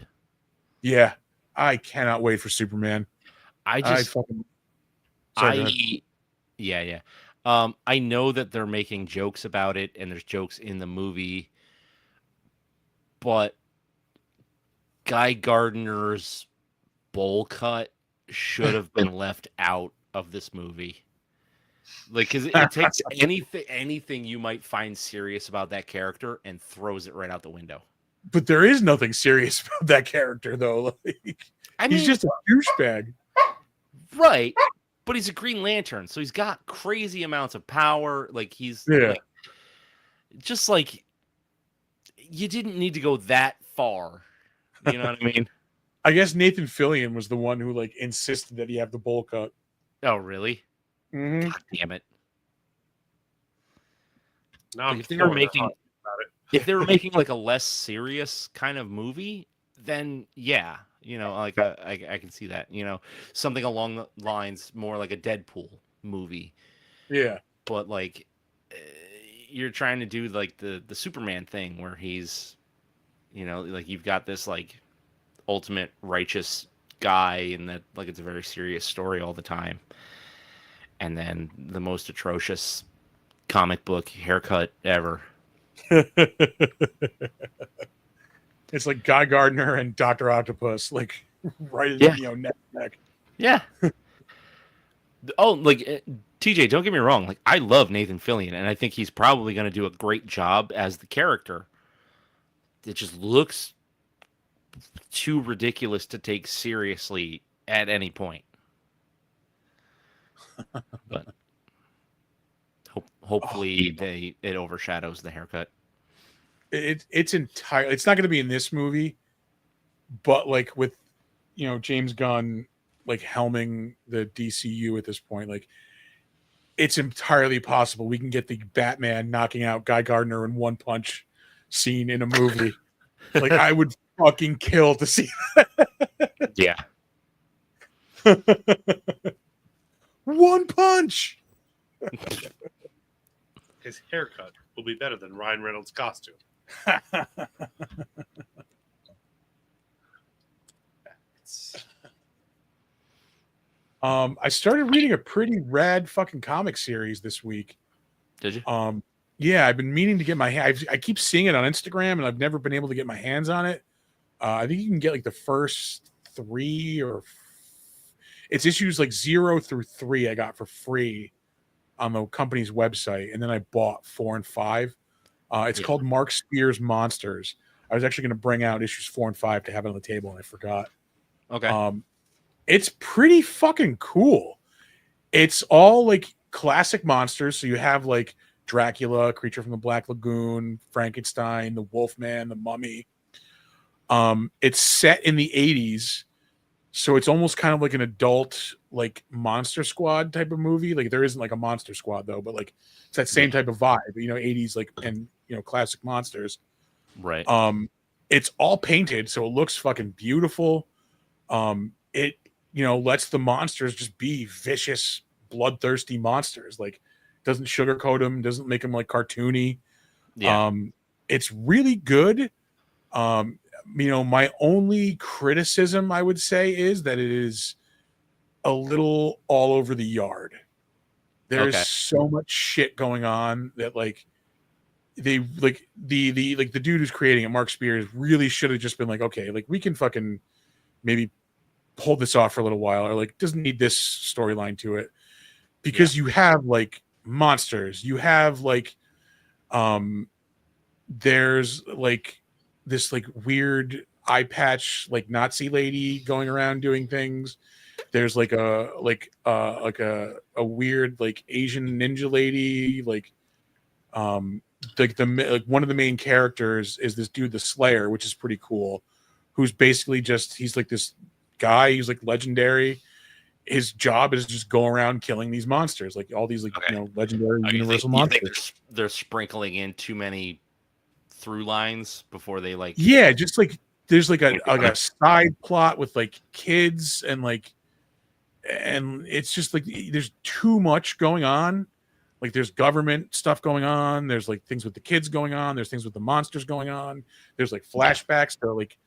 Yeah, I cannot wait for Superman. I know that they're making jokes about it, and there's jokes in the movie, but Guy Gardner's bowl cut should have been left out of this movie. Like, because it takes anything you might find serious about that character and throws it right out the window. But there is nothing serious about that character, though. Like, he's just a douchebag. Right. But he's a Green Lantern, so he's got crazy amounts of power. Like, he's like, just like, you didn't need to go that far. You know what I mean? I guess Nathan Fillion was the one who like insisted that he have the bowl cut. Oh, really? Mm-hmm. God damn it! Now Like, if they were making like a less serious kind of movie, then yeah, like I can see that. Something along the lines more like a Deadpool movie. Yeah, but like you're trying to do like the Superman thing where he's, like you've got this like ultimate righteous guy, and that like it's a very serious story all the time. And then the most atrocious comic book haircut ever. It's like Guy Gardner and Dr. Octopus, like right neck. Yeah. Oh, like TJ, don't get me wrong. Like, I love Nathan Fillion, and I think he's probably going to do a great job as the character. It just looks too ridiculous to take seriously at any point. But hopefully it overshadows the haircut. It's not going to be in this movie, but like with James Gunn like helming the DCU at this point, like it's entirely possible we can get the Batman knocking out Guy Gardner in one punch scene in a movie. Like, I would fucking kill to see that. Yeah. One punch. His haircut will be better than Ryan Reynolds' costume. I started reading a pretty rad fucking comic series this week. Did you? Yeah, I've been meaning to get my I keep seeing it on Instagram, and I've never been able to get my hands on it. I think you can get like the first 3 or it's issues like 0 through 3 I got for free on the company's website, and then I bought 4 and 5. It's called Mark Spears Monsters. I was actually going to bring out issues 4 and 5 to have it on the table, and I forgot. Okay. It's pretty fucking cool. It's all like classic monsters. So you have like Dracula, Creature from the Black Lagoon, Frankenstein, the Wolfman, the Mummy. It's set in the 80s, so it's almost kind of like an adult like Monster Squad type of movie. Like there isn't like a Monster Squad though, but like it's that same type of vibe, 80s like, and classic monsters. Right. It's all painted, so it looks fucking beautiful. It lets the monsters just be vicious, bloodthirsty monsters. Like doesn't sugarcoat them, doesn't make them like cartoony. Yeah. It's really good. My only criticism I would say is that it is a little all over the yard. There's so much shit going on that like they like the dude who's creating it, Mark Spears, really should have just been like, okay, like we can fucking maybe hold this off for a little while, or like doesn't need this storyline to it, because you have like monsters, you have like there's like this like weird eye patch like Nazi lady going around doing things. There's like a weird like Asian ninja lady, like like one of the main characters is this dude, the Slayer, which is pretty cool, who's basically he's like this guy, he's like legendary. His job is just go around killing these monsters, like all these like legendary universal monsters. You think they're sprinkling in too many through lines before they like? Yeah, just like there's like a side plot with like kids and it's just like there's too much going on. Like there's government stuff going on. There's like things with the kids going on. There's things with the monsters going on. There's like flashbacks to like,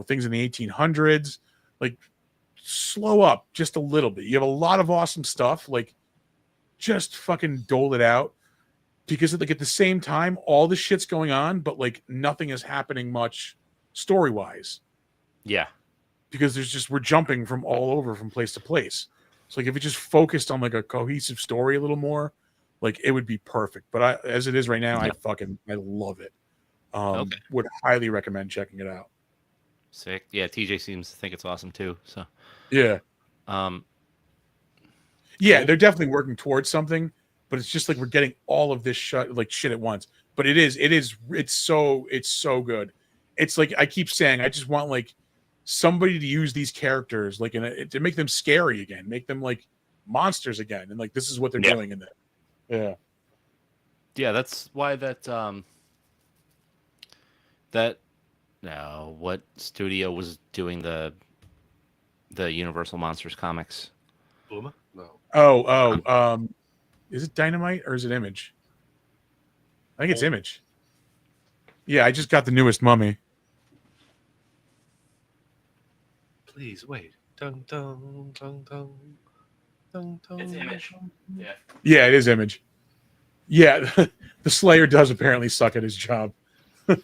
things in the 1800s. Like slow up just a little bit. You have a lot of awesome stuff. Like just fucking dole it out, because like at the same time, all this shit's going on, but like nothing is happening much story wise. Yeah. Because we're jumping from all over from place to place. So like if it just focused on like a cohesive story a little more, like it would be perfect. But as it is right now, I love it. Would highly recommend checking it out. Sick. Yeah, TJ seems to think it's awesome too. So yeah. Cool. They're definitely working towards something, but it's just like we're getting all of this shit at once. But it's so good. It's like I keep saying, I just want like somebody to use these characters like to make them scary again, make them like monsters again, and like this is what they're doing in it. Yeah, that's why what studio was doing the Universal Monsters comics? Boom? No. Is it Dynamite or is it Image? I think it's Image. Yeah, I just got the newest Mummy. Please wait. Dun dun dun dun dun dun. It's Image. Yeah. Yeah, it is Image. Yeah, the Slayer does apparently suck at his job. But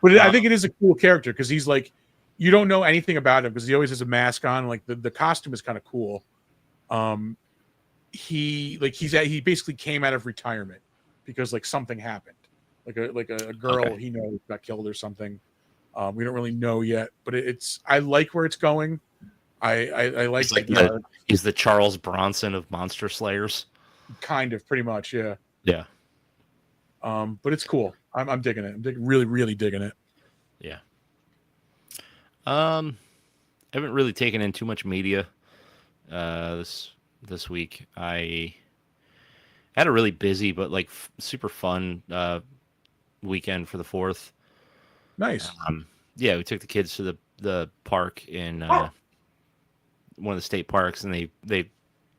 I think it is a cool character because he's like, you don't know anything about him because he always has a mask on. Like the costume is kind of cool. He basically came out of retirement because like something happened, like a girl he knows got killed or something. We don't really know yet, but I like where it's going. I like he's the Charles Bronson of Monster Slayers. Kind of, pretty much, yeah. Yeah. But it's cool. I'm digging it. I'm really, really digging it. Yeah. I haven't really taken in too much media this week. I had a really busy but like super fun weekend for the 4th. Nice. Yeah, we took the kids to the park in one of the state parks, and they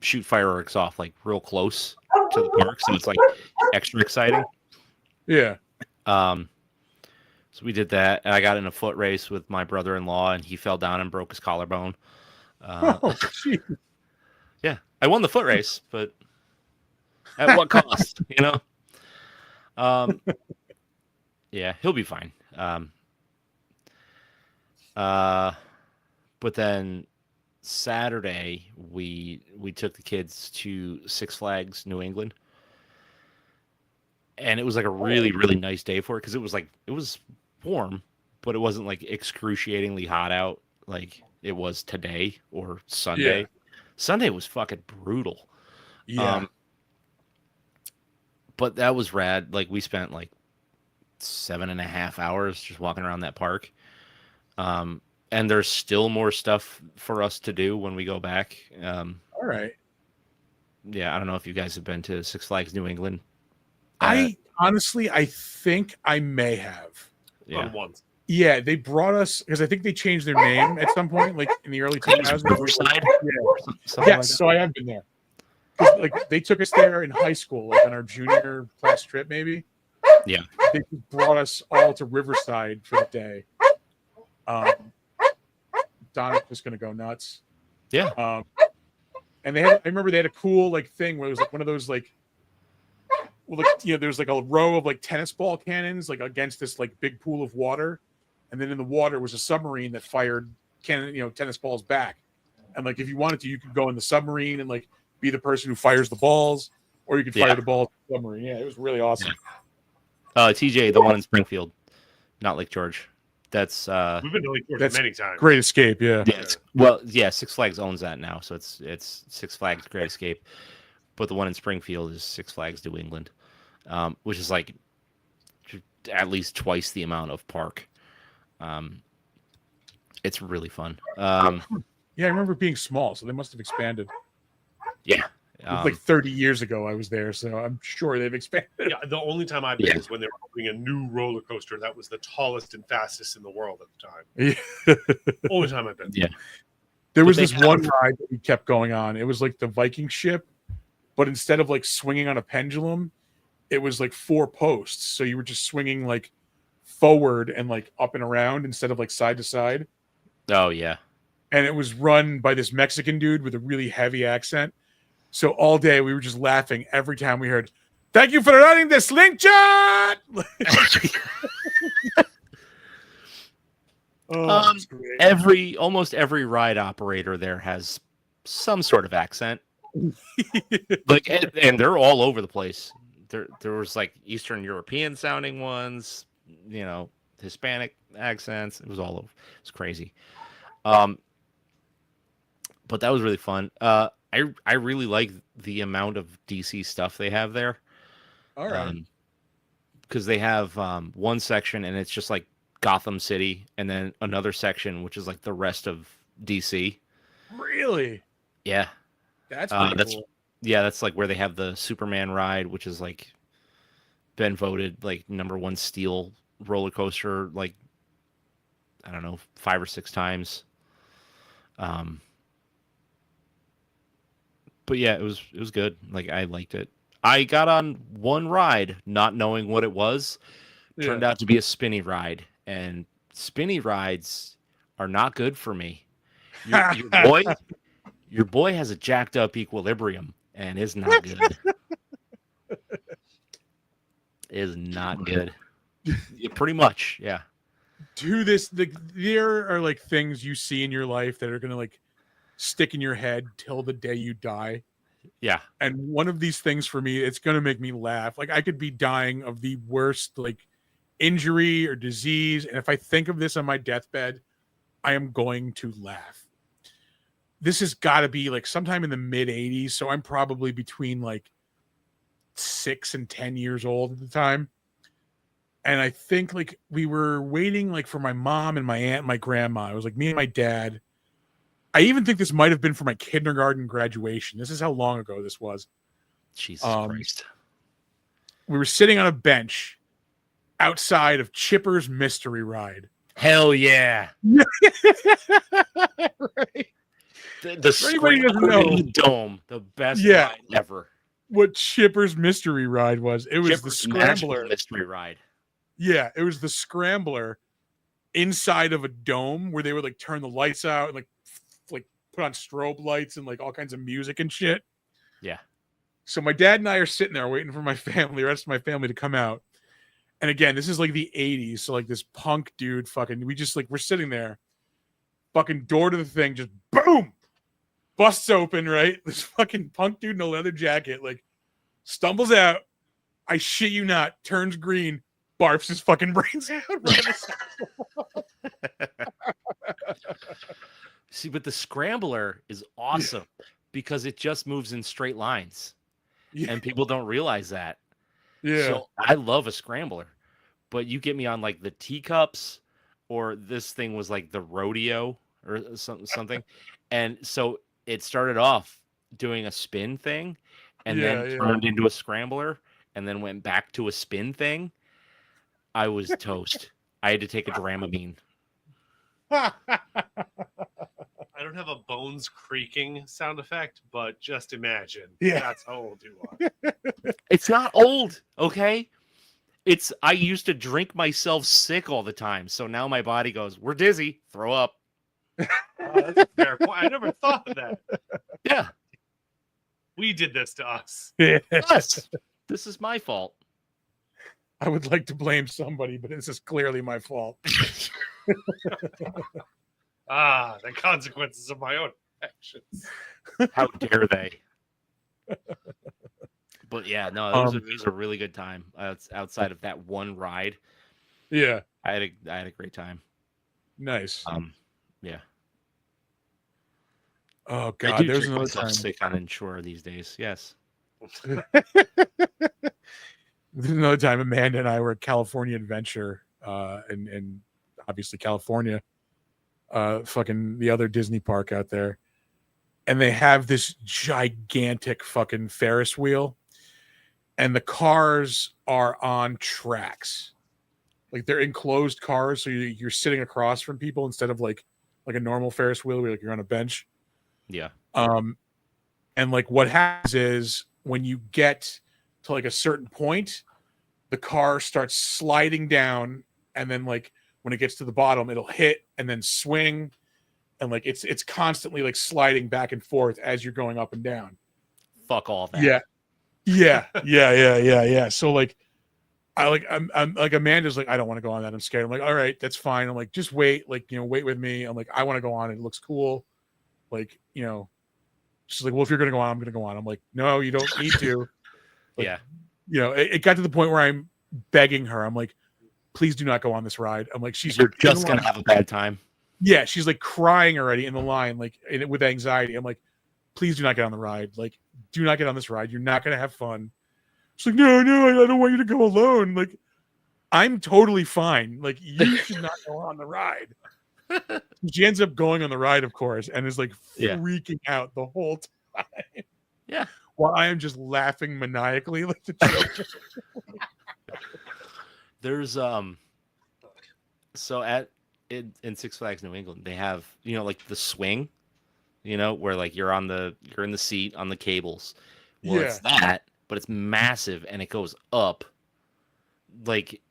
shoot fireworks off like real close to the park, so it's like extra exciting. Yeah. So we did that, and I got in a foot race with my brother-in-law, and he fell down and broke his collarbone. Yeah, I won the foot race, but at what cost? Yeah, he'll be fine. But then Saturday we took the kids to Six Flags New England, and it was like a really, really nice day for it because it was warm, but it wasn't like excruciatingly hot out like it was today or Sunday. Yeah. Sunday was fucking brutal. Yeah. But that was rad. Like we spent like 7.5 hours just walking around that park. And there's still more stuff for us to do when we go back. All right. Yeah, I don't know if you guys have been to Six Flags New England. I honestly, I think I may have. Yeah. On once. Yeah, they brought us because I think they changed their name at some point, like in the early I think it 2000s. was Riverside. Yeah. Something Yes, like that. so I have been there. 'Cause, like they took us there in high school, like on our junior class trip, maybe. Yeah. They brought us all to Riverside for the day. Donna's just gonna go nuts. Yeah. And I remember they had a cool like thing where it was like one of those like, well, like, there's like a row of like tennis ball cannons like against this like big pool of water, and then in the water was a submarine that fired tennis balls back, and like if you wanted to, you could go in the submarine and like be the person who fires the balls, or you could fire the ball at the submarine. Yeah, it was really awesome. TJ, the one in Springfield, not Lake George. That's We've been to Lake George That's many times. Great Escape, yeah. Six Flags owns that now, so it's Six Flags Great Escape. But the one in Springfield is Six Flags New England, which is like at least twice the amount of park. It's really fun. Yeah, I remember it being small, so they must have expanded. Yeah. It was like 30 years ago I was there, so I'm sure they've expanded. Yeah, the only time I've been is when they were opening a new roller coaster that was the tallest and fastest in the world at the time. Yeah. Only time I've been. Yeah. There was But this one ride that we kept going on. It was like the Viking ship, but instead of like swinging on a pendulum, it was like 4 posts. So you were just swinging like forward and like up and around instead of like side to side. Oh yeah. And it was run by this Mexican dude with a really heavy accent. So all day we were just laughing every time we heard, "Thank you for running the slingshot." It's great. Almost every ride operator there has some sort of accent. Like and they're all over the place. There was like Eastern European sounding ones, Hispanic accents. It was all over. It's crazy. But that was really fun. I really like the amount of DC stuff they have there. All right. Because they have one section and it's just like Gotham City, and then another section which is like the rest of DC. Really? Yeah. That's pretty cool. Yeah, that's like where they have the Superman ride, which is like been voted like #1 steel roller coaster, like I don't know, 5 or 6 times. But yeah, it was good. Like I liked it. I got on one ride not knowing what it was. Turned out to be a spinny ride, and spinny rides are not good for me. Your boy has a jacked up equilibrium and is not good. Is not good. Yeah, pretty much, yeah. There are like things you see in your life that are gonna like stick in your head till the day you die. Yeah. And one of these things for me, it's gonna make me laugh. Like I could be dying of the worst like injury or disease, and if I think of this on my deathbed, I am going to laugh. This has got to be like sometime in the mid 80s, so I'm probably between like 6 and 10 years old at the time. And I think like we were waiting like for my mom and my aunt and my grandma. It was like me and my dad. I even think this might have been for my kindergarten graduation. This is how long ago this was. Jesus Christ. We were sitting on a bench outside of Chipper's Mystery Ride. Hell yeah. Right. The anybody who doesn't know, in the dome, the best ride ever. What Chipper's Mystery Ride was. It was Chipper's the Scrambler. Mystery Ride. Yeah, it was the Scrambler inside of a dome where they would like turn the lights out and like put on strobe lights and like all kinds of music and shit. Yeah. So my dad and I are sitting there waiting for the rest of my family to come out. And again, this is like the 80s. So like this punk dude we're sitting there, fucking door to the thing, just boom, busts open, right? This fucking punk dude in a leather jacket, like stumbles out. I shit you not, turns green, barfs his fucking brains out. See, but the scrambler is awesome because it just moves in straight lines, Yeah. and people don't realize that. Yeah. So I love a scrambler, but you get me on like the teacups, or this thing was like the rodeo or something, and so it started off doing a spin thing, and then turned into a scrambler, and then went back to a spin thing. I was toast. I had to take a Dramamine. I don't have a bones creaking sound effect, but just imagine. Yeah. That's how old you are. It's not old, okay? I used to drink myself sick all the time, so now my body goes, "We're dizzy, throw up." That's a fair point. I never thought of that. Yeah. We did this to us. Yes. This is my fault. I would like to blame somebody, but this is clearly my fault. The consequences of my own actions. How dare they? But yeah, no, it was a really good time. Outside of that one ride, Yeah. I had a great time. Nice. Yeah. Oh I God, do there's drink another myself time. sick on Ensure these days. Yes. There's another time Amanda and I were at California Adventure, in obviously California, fucking the other Disney park out there, and they have this gigantic fucking Ferris wheel, and the cars are on tracks, like they're enclosed cars, so you're sitting across from people instead of like a normal Ferris wheel where like you're on a bench. Yeah. And like what happens is when you get to like a certain point, the car starts sliding down, and then like when it gets to the bottom, it'll hit and then swing, and like it's constantly like sliding back and forth as you're going up and down. Fuck all that. Yeah. So like I'm like Amanda's like, I don't want to go on that. I'm scared. I'm like, all right, that's fine. I'm like, just wait, like, wait with me. I'm like, I want to go on. It looks cool. Like, she's like, well, if you're gonna go on, I'm gonna go on. I'm like, no, you don't need to. Like, yeah. It got to the point where I'm begging her. I'm like, please do not go on this ride. I'm like, You're just gonna have a bad time. Yeah, she's like crying already in the line, like with anxiety. I'm like, please do not get on the ride. Like, do not get on this ride. You're not gonna have fun. She's like, no, I don't want you to go alone. Like, I'm totally fine. Like, you should not go on the ride. She ends up going on the ride, of course, and is like freaking out the whole time. Yeah. While I am just laughing maniacally like the joke. There's so in Six Flags New England, they have, like the swing, where like you're in the seat on the cables. Well, it's that, but it's massive and it goes up. Like,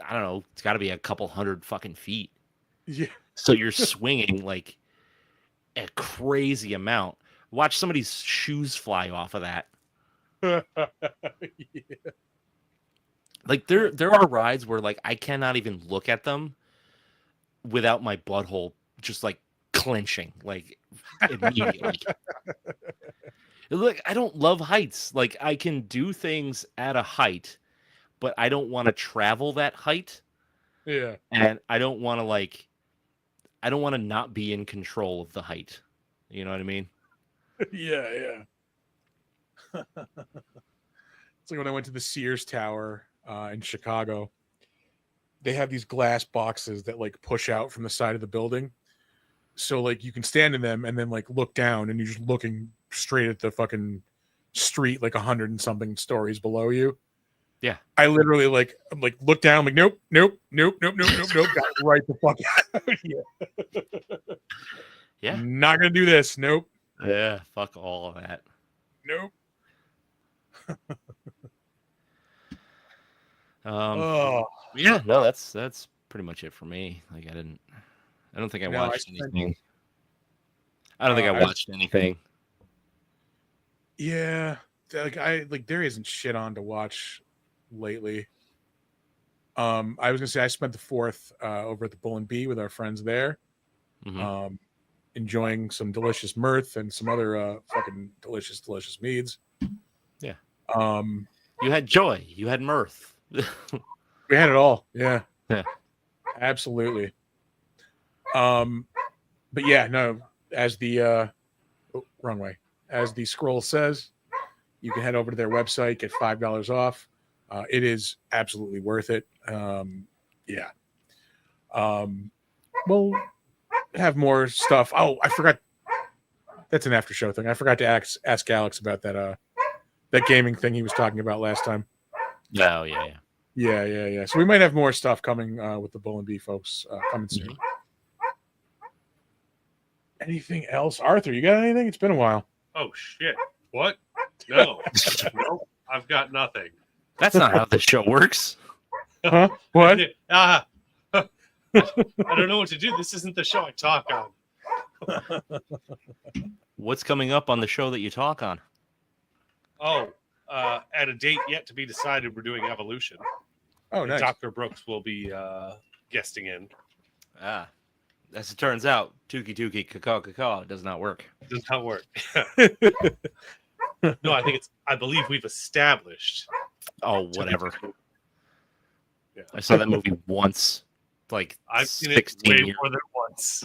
I don't know, it's got to be a couple hundred fucking feet. Yeah. So you're swinging like a crazy amount. Watch somebody's shoes fly off of that. Yeah. Like there are rides where like I cannot even look at them without my butthole just like clenching like immediately. Look, I don't love heights. Like I can do things at a height, but I don't want to travel that height. Yeah. And I don't want to not be in control of the height. You know what I mean? Yeah. It's like when I went to the Sears Tower in Chicago. They have these glass boxes that like push out from the side of the building. So like you can stand in them and then like look down and you're just looking straight at the fucking street like 100 and something stories below you. Yeah. I literally I'm like look down, I'm like nope. Got right the fuck out. Yeah. Not gonna do this. Nope. Yeah, fuck all of that. Nope. Yeah, no, that's pretty much it for me. Like I don't think I watched anything. I don't think I watched anything. Yeah, there isn't shit on to watch lately. I was gonna say I spent the 4th over at the Bull and Bee with our friends there, enjoying some delicious mirth and some other fucking delicious meads. Yeah. You had joy, you had mirth. We had it all. Yeah. Yeah. Absolutely. But yeah, no, as the wrong way. As the scroll says, you can head over to their website, get $5 off. It is absolutely worth it. Yeah. We'll have more stuff. Oh, I forgot. That's an after show thing. I forgot to ask Alex about that gaming thing he was talking about last time. Oh, yeah. Yeah. So we might have more stuff coming with the Bull and Bee folks coming soon. Anything else, Arthur? You got anything? It's been a while. Oh shit! What? No, I've got nothing. That's not how the show works. Huh? What? I don't know what to do. This isn't the show I talk on. What's coming up on the show that you talk on? Oh, at a date yet to be decided, we're doing Evolution. Oh, nice. Dr. Brooks will be guesting in. As it turns out, Tuki Cacaw does not work. Does not work. No, I believe we've established. Oh, whatever. Yeah. I saw that movie once, like I've seen 16 it way years. more than once.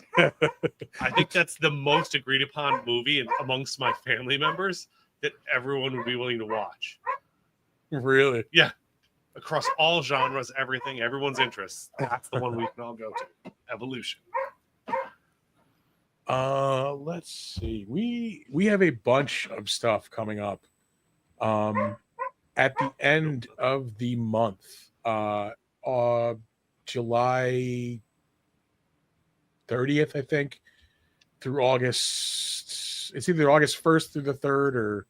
I think that's the most agreed upon movie amongst my family members that everyone would be willing to watch. Really? Yeah. Across all genres, everything, everyone's interests. That's the one we can all go to. Evolution. Let's see. We have a bunch of stuff coming up. At the end of the month, July 30th, I think, through August. It's either August 1st through the 3rd or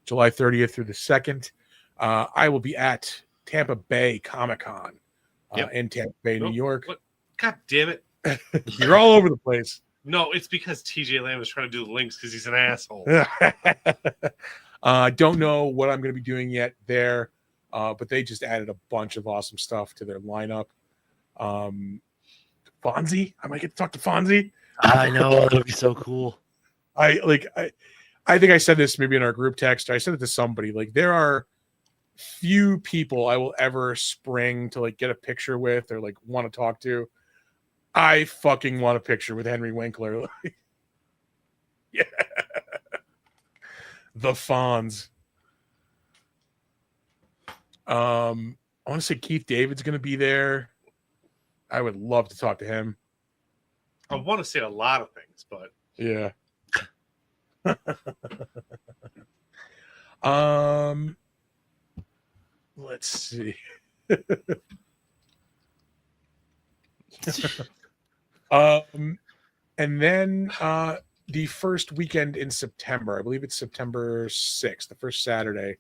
July 30th through the 2nd. I will be at Tampa Bay Comic-Con in Tampa Bay, New York. What? God damn it. You're all over the place. No, it's because TJ Lamb is trying to do the links because he's an asshole. I don't know what I'm going to be doing yet there, but they just added a bunch of awesome stuff to their lineup. Fonzie, I might get to talk to Fonzie. I know, that'll be so cool. I think I said this maybe in our group text. I said it to somebody. Like, there are few people I will ever spring to like get a picture with or like want to talk to. I fucking want a picture with Henry Winkler. Yeah. The Fonz. I want to say Keith David's going to be there. I would love to talk to him. I want to say a lot of things, but yeah. Let's see. And then the first weekend in September, I believe it's September 6th, the first Saturday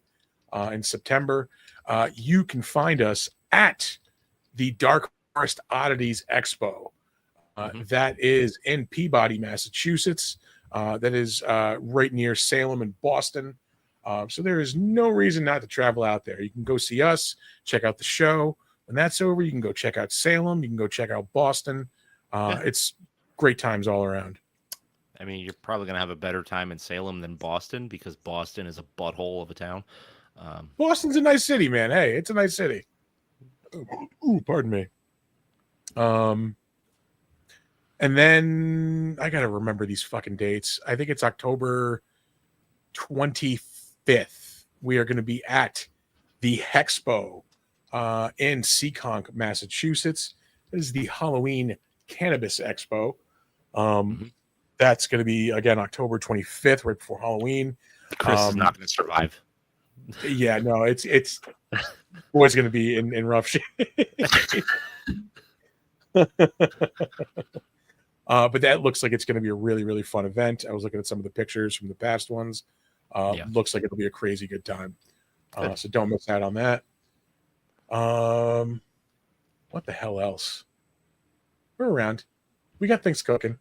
in September, you can find us at the Dark Forest Oddities Expo. That is in Peabody, Massachusetts. That is right near Salem and Boston. So there is no reason not to travel out there. You can go see us, check out the show. When that's over, you can go check out Salem. You can go check out Boston. It's great times all around. I mean, you're probably going to have a better time in Salem than Boston because Boston is a butthole of a town. Boston's a nice city, man. Hey, it's a nice city. Ooh, pardon me. And then I got to remember these fucking dates. I think it's October 25th. We are going to be at the Hexpo in Seekonk, Massachusetts. This is the Halloween Cannabis Expo. That's going to be, again, October 25th, right before Halloween. Chris is not going to survive. Yeah, no, it's boy's going to be in rough shape. But that looks like it's going to be a really, really fun event. I was looking at some of the pictures from the past ones. Looks like it'll be a crazy good time. So don't miss out on that. What the hell else? We're around. We got things cooking.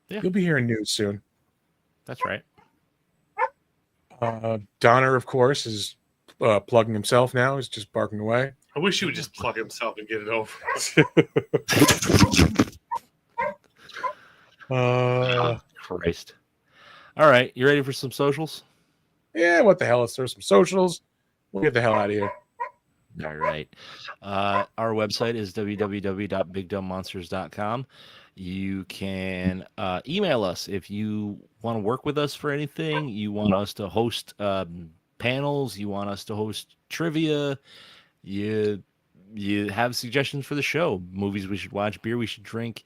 Yeah. You'll be hearing news soon. That's right. Donner, of course, is plugging himself now. He's just barking away. I wish he would just plug himself and get it over. Christ. All right. You ready for some socials? Yeah, what the hell? Let's throw some socials. We'll get the hell out of here. All right. Our website is www.bigdumbmonsters.com. You can email us if you want to work with us for anything. You want us to host panels. You want us to host trivia. You have suggestions for the show, movies we should watch, beer we should drink,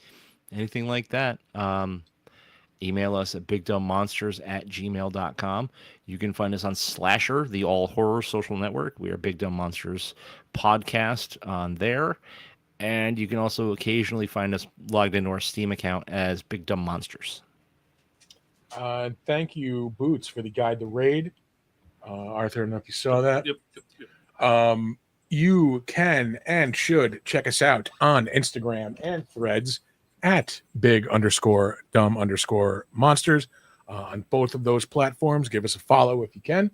anything like that. Email us at bigdumbmonsters@gmail.com. You can find us on Slasher, the all horror social network. We are Big Dumb Monsters podcast on there. And you can also occasionally find us logged into our Steam account as Big Dumb Monsters. Thank you, Boots, for the guide to Raid. Arthur, I don't know if you saw that. Yep. You can and should check us out on Instagram and Threads at big_dumb_monsters on both of those platforms. Give us a follow if you can.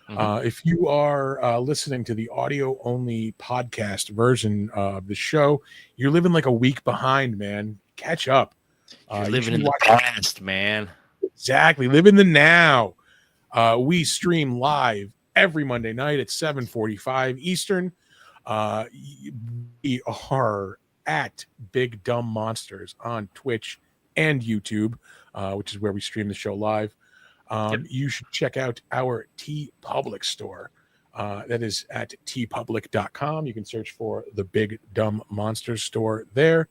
If you are listening to the audio only podcast version of the show, you're living like a week behind, man. Catch up. You're living in the past, man. Exactly. Live in the now. We stream live every Monday night at 7:45 Eastern. We are at Big Dumb Monsters on Twitch and YouTube, which is where we stream the show live. You should check out our TeePublic store. That is at tpublic.com. You can search for the Big Dumb Monsters store there.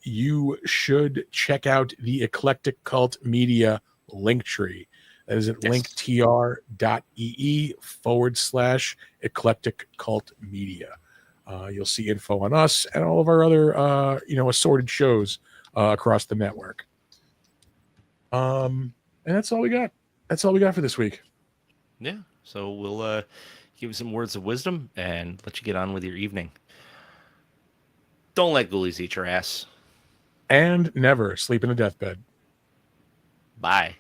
You should check out the Eclectic Cult Media Linktree. That is at linktr.ee/Eclectic Cult Media. You'll see info on us and all of our other, assorted shows across the network. And that's all we got. That's all we got for this week. Yeah. So we'll give you some words of wisdom and let you get on with your evening. Don't let ghoulies eat your ass. And never sleep in a deathbed. Bye.